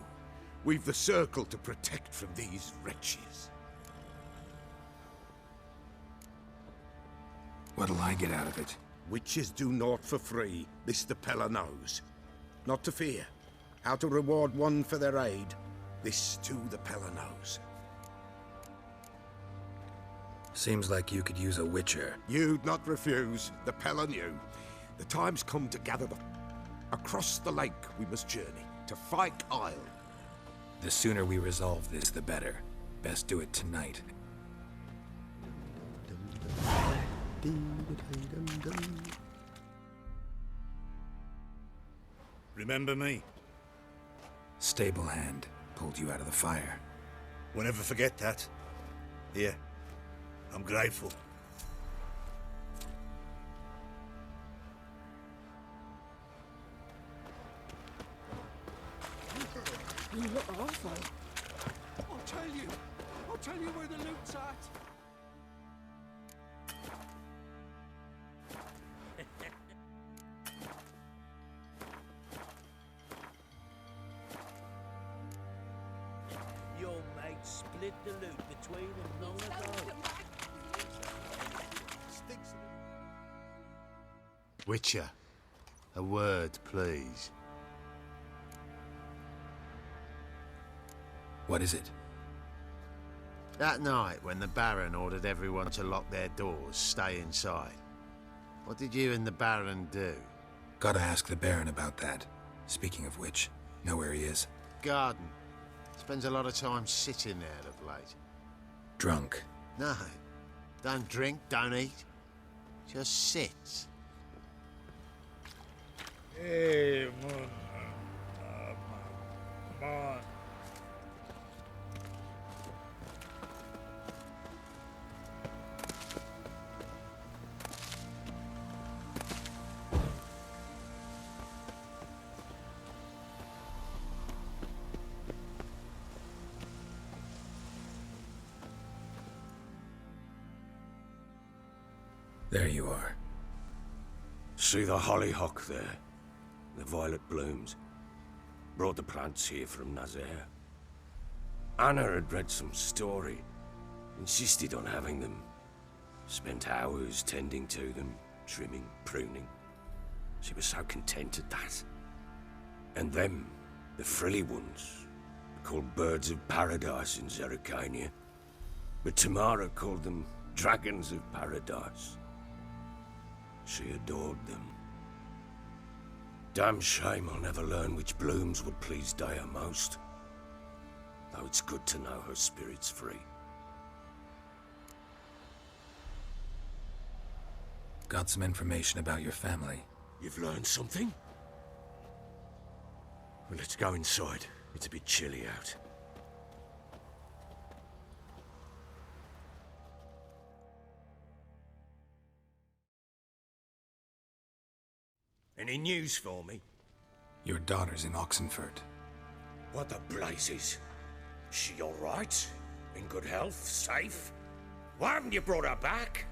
We've the circle to protect from these wretches. What'll I get out of it? Witches do naught for free, this the Pella knows. Not to fear. How to reward one for their aid, this too the Pella knows. Seems like you could use a witcher. You'd not refuse, the Pella knew. The time's come to gather them. Across the lake we must journey, to Fyke Isle. The sooner we resolve this, the better. Best do it tonight. Remember me? Stable hand pulled you out of the fire. Won't ever forget that. Here, I'm grateful. You look awful. I'll tell you where the loot's at. Your mate split the loot between them long ago. Witcher, a word, please. What is it? That night when the Baron ordered everyone to lock their doors, stay inside. What did you and the Baron do? Gotta ask the Baron about that. Speaking of which, know where he is? Garden. Spends a lot of time sitting there of late. Drunk. No. Don't drink, don't eat. Just sits. Hey, man. There you are. See the hollyhock there? The violet blooms. Brought the plants here from Nazaire. Anna had read some story. Insisted on having them. Spent hours tending to them, trimming, pruning. She was so content at that. And them, the frilly ones, called birds of paradise in Zerrikania. But Tamara called them dragons of paradise. She adored them. Damn shame I'll never learn which blooms would please Dea most. Though it's good to know her spirit's free. Got some information about your family. You've learned something? Well, let's go inside. It's a bit chilly out. Any news for me? Your daughter's in Oxenford. What the blazes? She all right? In good health? Safe? Why haven't you brought her back?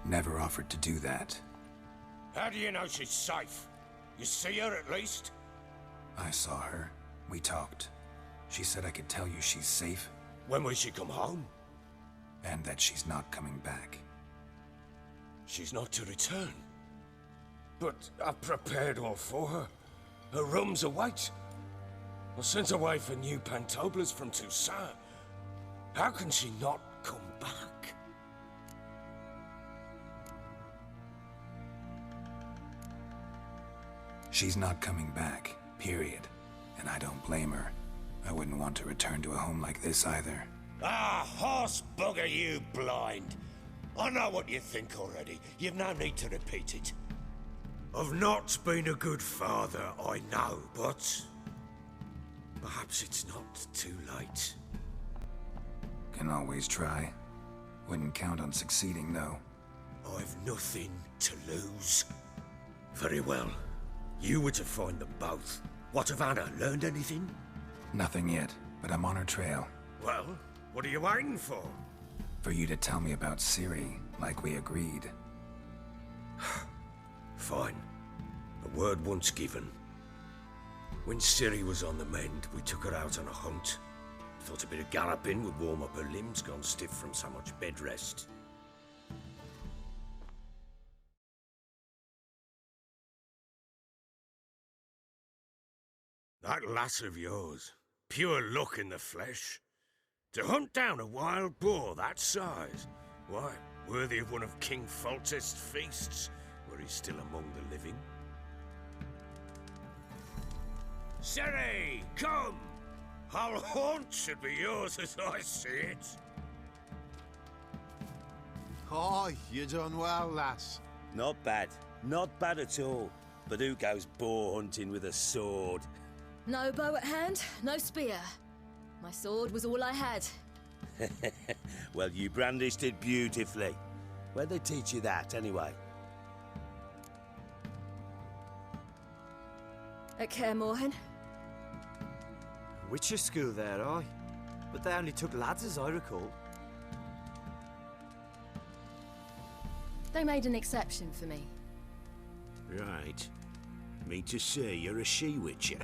Never offered to do that. How do you know she's safe? You see her at least? I saw her. We talked. She said I could tell you she's safe. When will she come home? And that she's not coming back. She's not to return. But I've prepared all for her. Her room's await. I sent away for new pantoblas from Toussaint. How can she not come back? She's not coming back, period. And I don't blame her. I wouldn't want to return to a home like this either. Ah, horse bugger you, blind. I know what you think already. You've no need to repeat it. I've not been a good father, I know, but perhaps it's not too late. Can always try. Wouldn't count on succeeding, though. I've nothing to lose. Very well. You were to find them both. What of Anna? Learned anything? Nothing yet, but I'm on her trail. Well, what are you waiting for? For you to tell me about Ciri, like we agreed. Fine. A word once given. When Ciri was on the mend, we took her out on a hunt. Thought a bit of galloping would warm up her limbs gone stiff from so much bed rest. That lass of yours, pure luck in the flesh. To hunt down a wild boar that size, why, worthy of one of King Foltest's feasts, where he's still among the living. Ciri, come! Our haunt should be yours as I see it. Oh, you done well, lass. Not bad. Not bad at all. But who goes boar hunting with a sword? No bow at hand, no spear. My sword was all I had. Well, you brandished it beautifully. Where'd they teach you that, anyway? At Kaer Morhen. Witcher school there, aye. But they only took lads, as I recall. They made an exception for me. Right. Mean to say you're a she-witcher?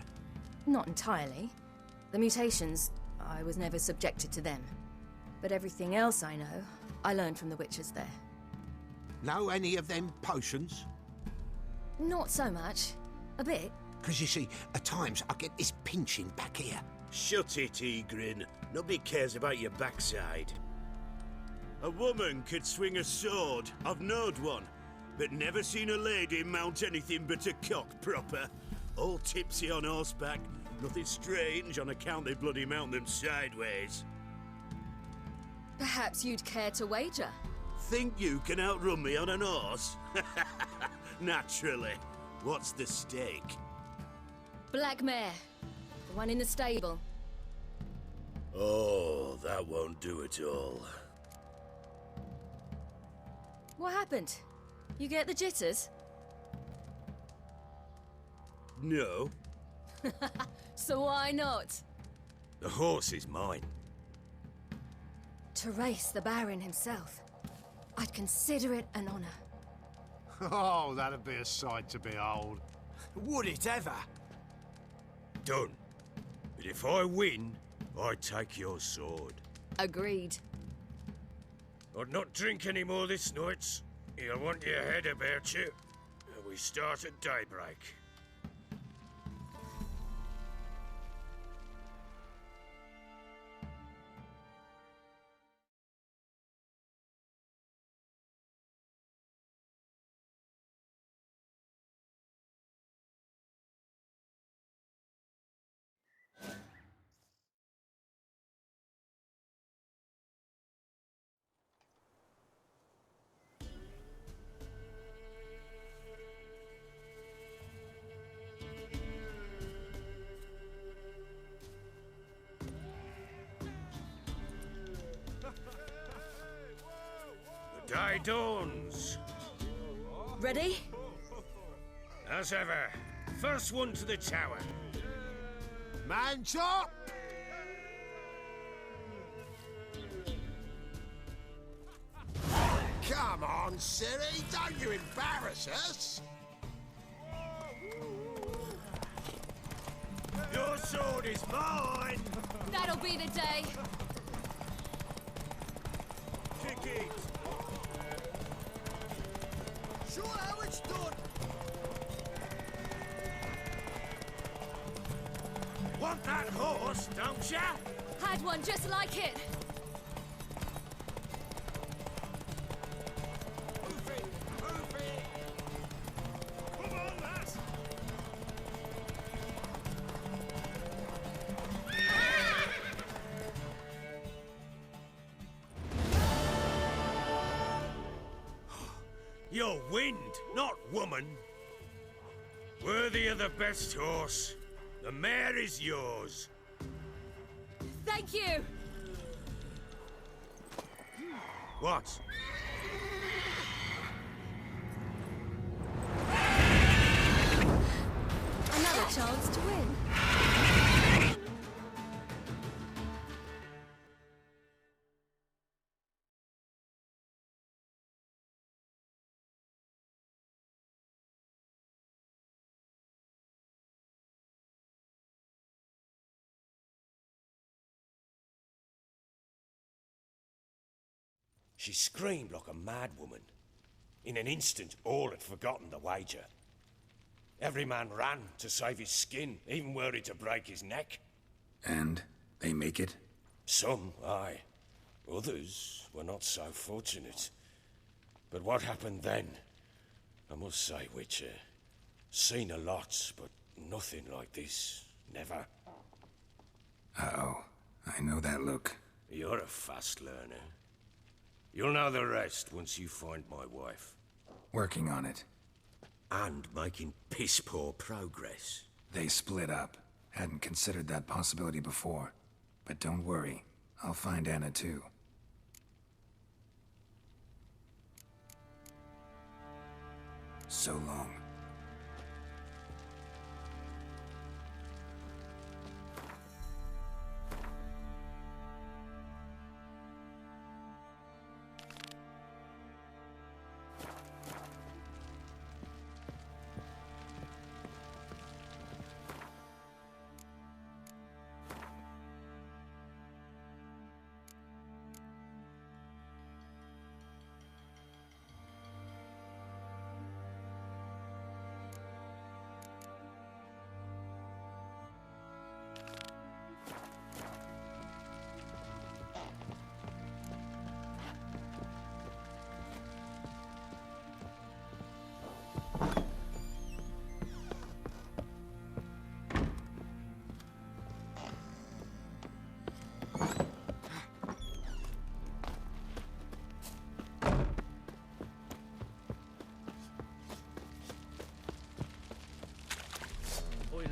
Not entirely. The mutations, I was never subjected to them. But everything else I know, I learned from the witches there. Know any of them potions? Not so much. A bit. Because you see, at times I get this pinching back here. Shut it, Egrin. Nobody cares about your backside. A woman could swing a sword. I've knowed one. But never seen a lady mount anything but a cock proper. All tipsy on horseback. Nothing strange on account they bloody mount them sideways. Perhaps you'd care to wager? Think you can outrun me on an horse? Naturally. What's the stake? Black mare. The one in the stable. Oh, that won't do it all. What happened? You get the jitters? No. So why not? The horse is mine. To race the Baron himself. I'd consider it an honor. Oh, that'd be a sight to behold. Would it ever? Done. But if I win, I take your sword. Agreed. I'd not drink any more this night. You'll want your head about you. We start at daybreak. Day dawns. Ready? As ever. First one to the tower. Man chop! Come on, Ciri, don't you embarrass us! Your sword is mine! That'll be the day. Kick it! Show how it's done! Want that horse, don't ya? Had one just like it. Come on, lass! You're wind, not woman. Worthy of the best horse. The mare is yours. Thank you. What? Another chance to win. She screamed like a mad woman. In an instant, all had forgotten the wager. Every man ran to save his skin, even were it to break his neck. And they make it? Some, aye. Others were not so fortunate. But what happened then? I must say, Witcher, seen a lot, but nothing like this. Never. Uh-oh. I know that look. You're a fast learner. You'll know the rest once you find my wife. Working on it. And making piss-poor progress. They split up. Hadn't considered that possibility before. But don't worry, I'll find Anna too. So long.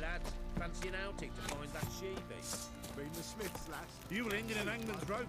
Lads, fancy an outing to find that sheebie? Been the Smiths, lads. You hanging an hangman's rope.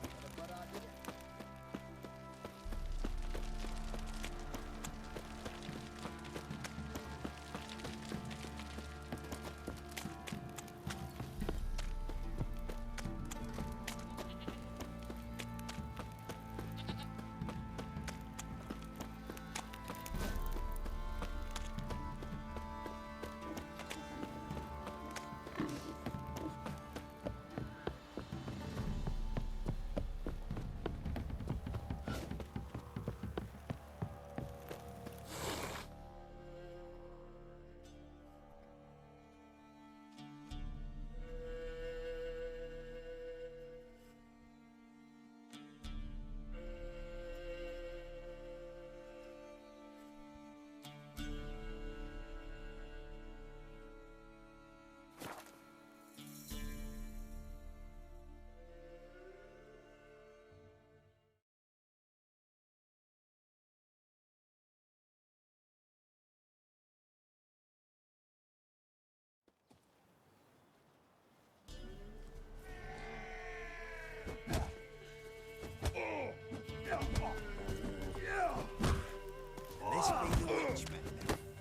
This be the witchman,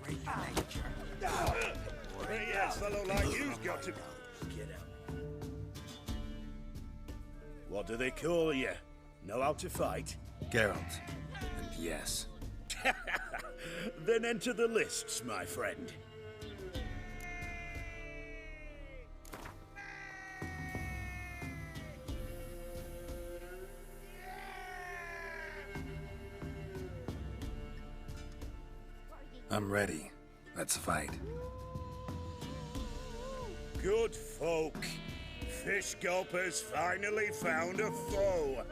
freak nature. Hey, yes, fellow like you's got to... Get out. What do they call you? Know how to fight? Geralt. And yes. Then enter the lists, my friend. I'm ready. Let's fight. Good folk. Fish gulpers finally found a foe.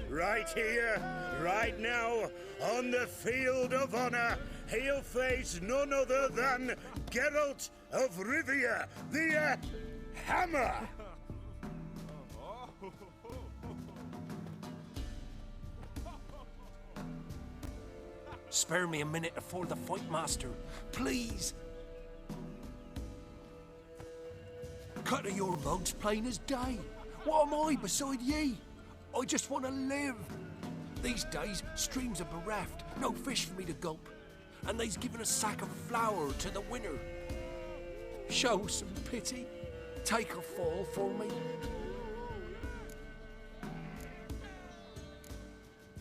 Right here, right now, on the field of honor, he'll face none other than Geralt of Rivia, the Hammer! Spare me a minute before the fight, master. Please. Cut of your mug's plain as day. What am I beside ye? I just want to live. These days, streams are bereft. No fish for me to gulp. And they's given a sack of flour to the winner. Show some pity. Take a fall for me.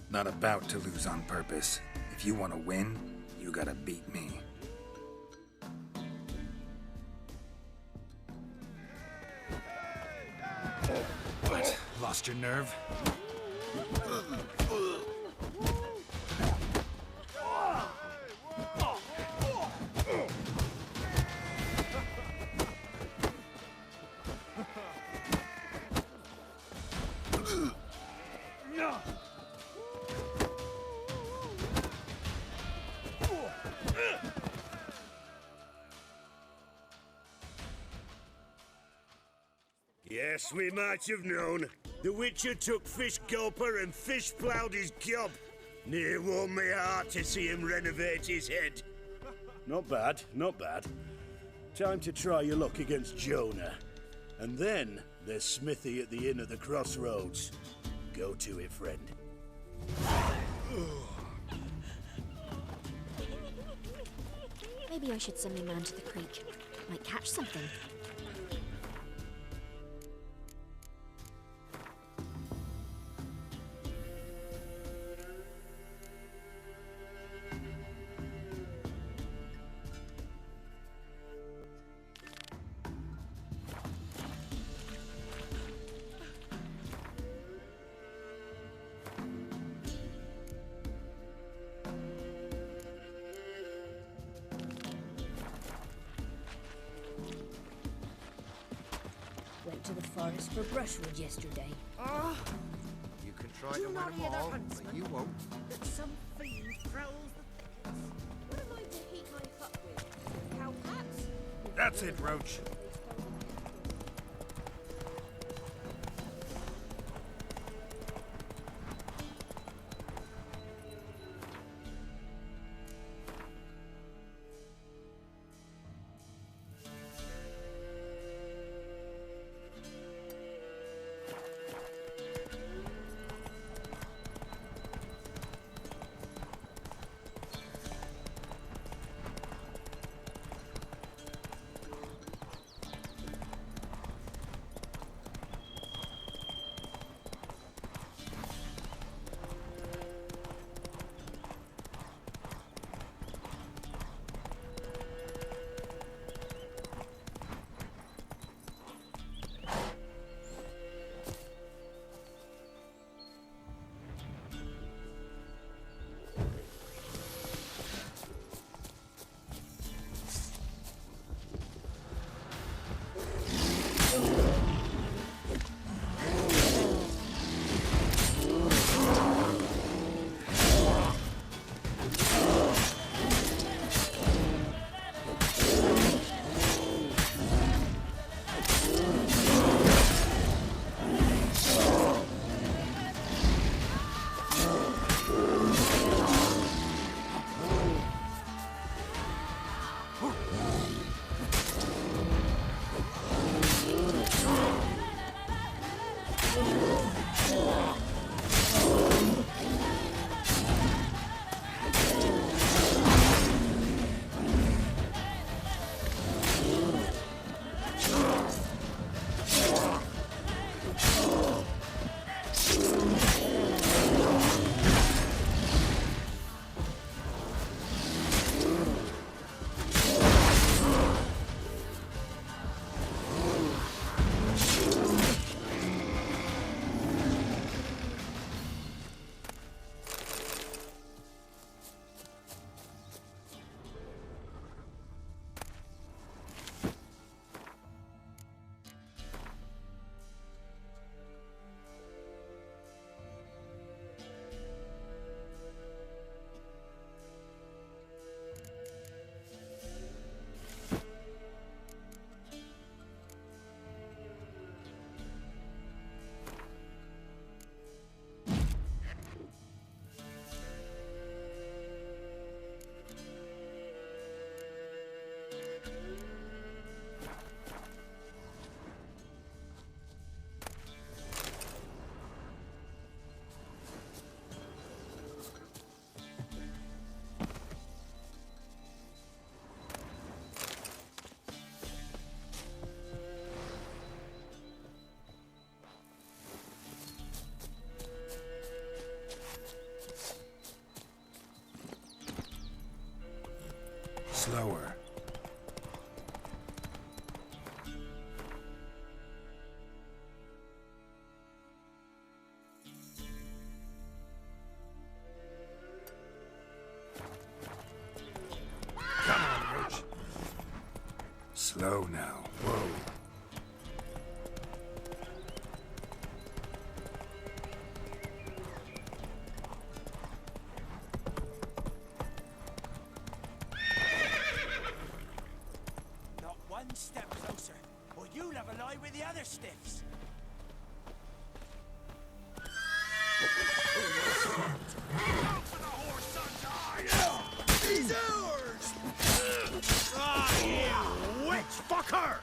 Not about to lose on purpose. If you want to win, you gotta beat me. What? Lost your nerve? Yes, we might have known. The Witcher took Fish Gulper and fish ploughed his gob. Near warm me heart to see him renovate his head. Not bad, not bad. Time to try your luck against Jonah. And then there's Smithy at the inn at the crossroads. Go to it, friend. Maybe I should send my man to the creek. Might catch something. Went to the forest for brushwood yesterday. You can try Do to not win hear them the all, huntsman. but you won't. That some fiend prowls the thickets. What am I to heat my hut with? Cow pats? That's it, Roach. Slower. Come on, Roach. Slow now. Whoa. Not one step closer, or you'll have a lie with the other stiffs. fucker!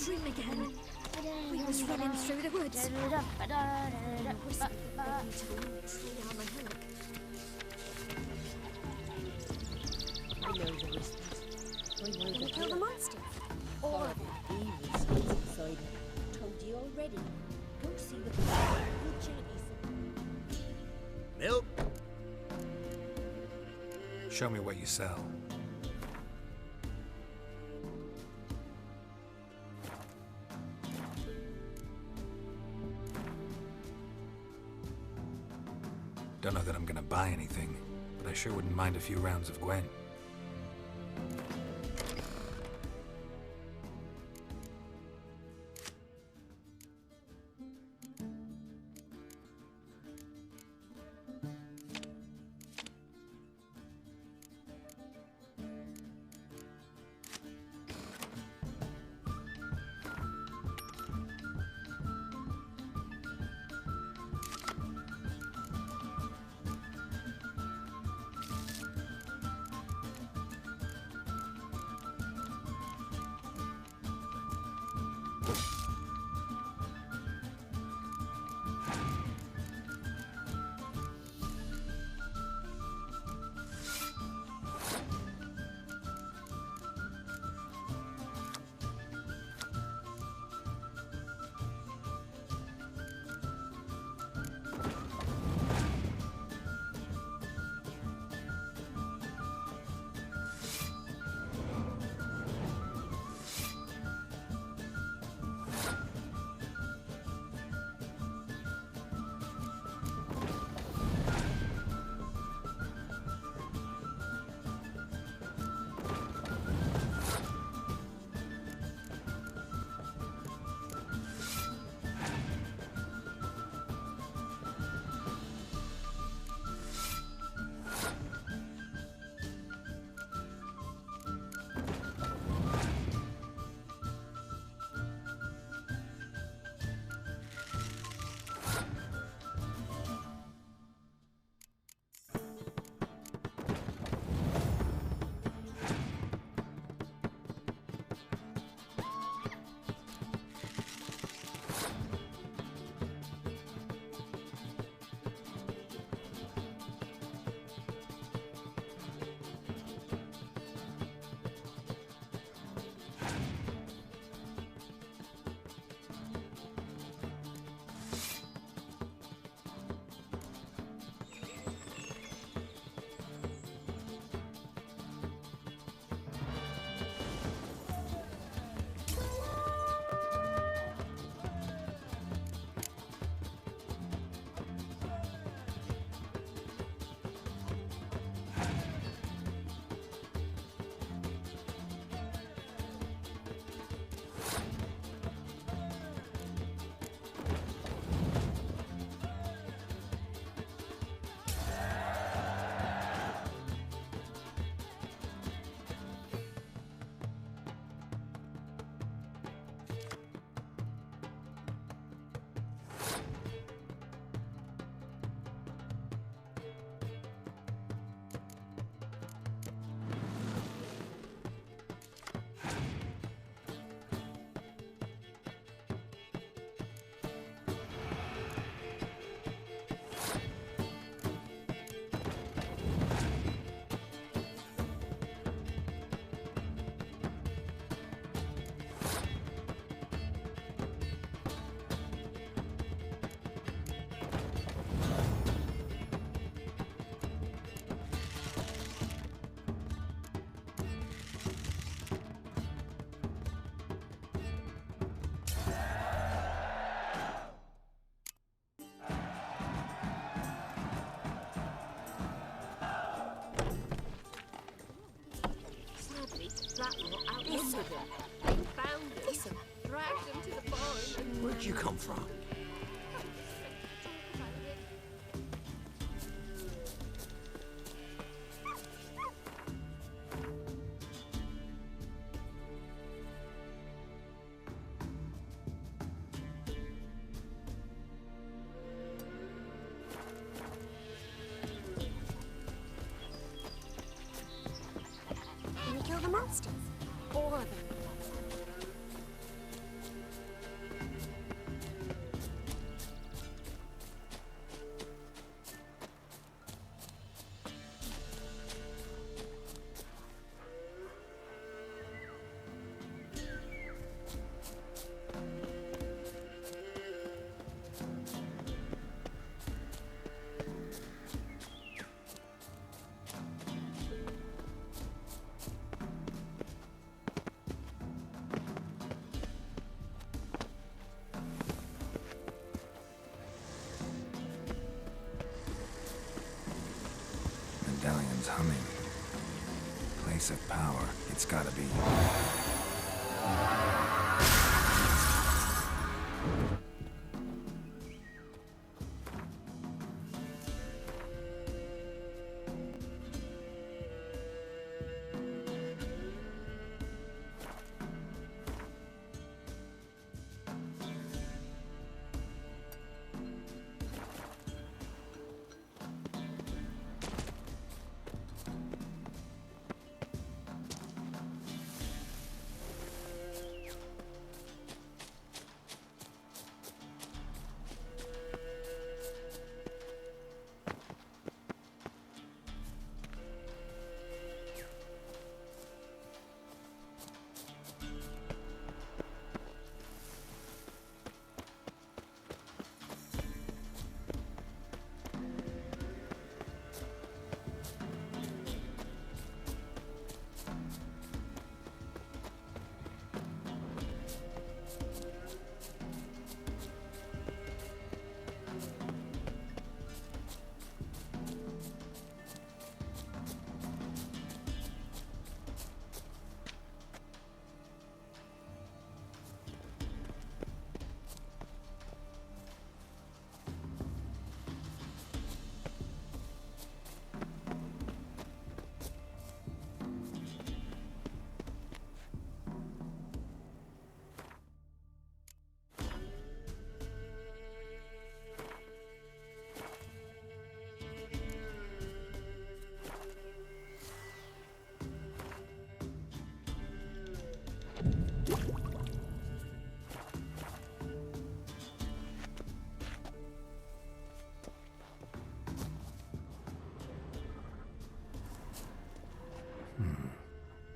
Dream again. We was running through the woods. Tree on the hillock. I know the whispers. I know Can we kill the monster? Or the evil spirits inside it. Told you already. Go see the good chanties. Milk? Show me what you sell. Don't know that I'm gonna buy anything, but I sure wouldn't mind a few rounds of Gwen. them. They found them. Listen. Dragged them to the barn and... Where'd you come from? Can we kill the monsters? All of them. Medallion's humming. Place of power. It's gotta be.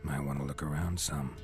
Might want to look around some.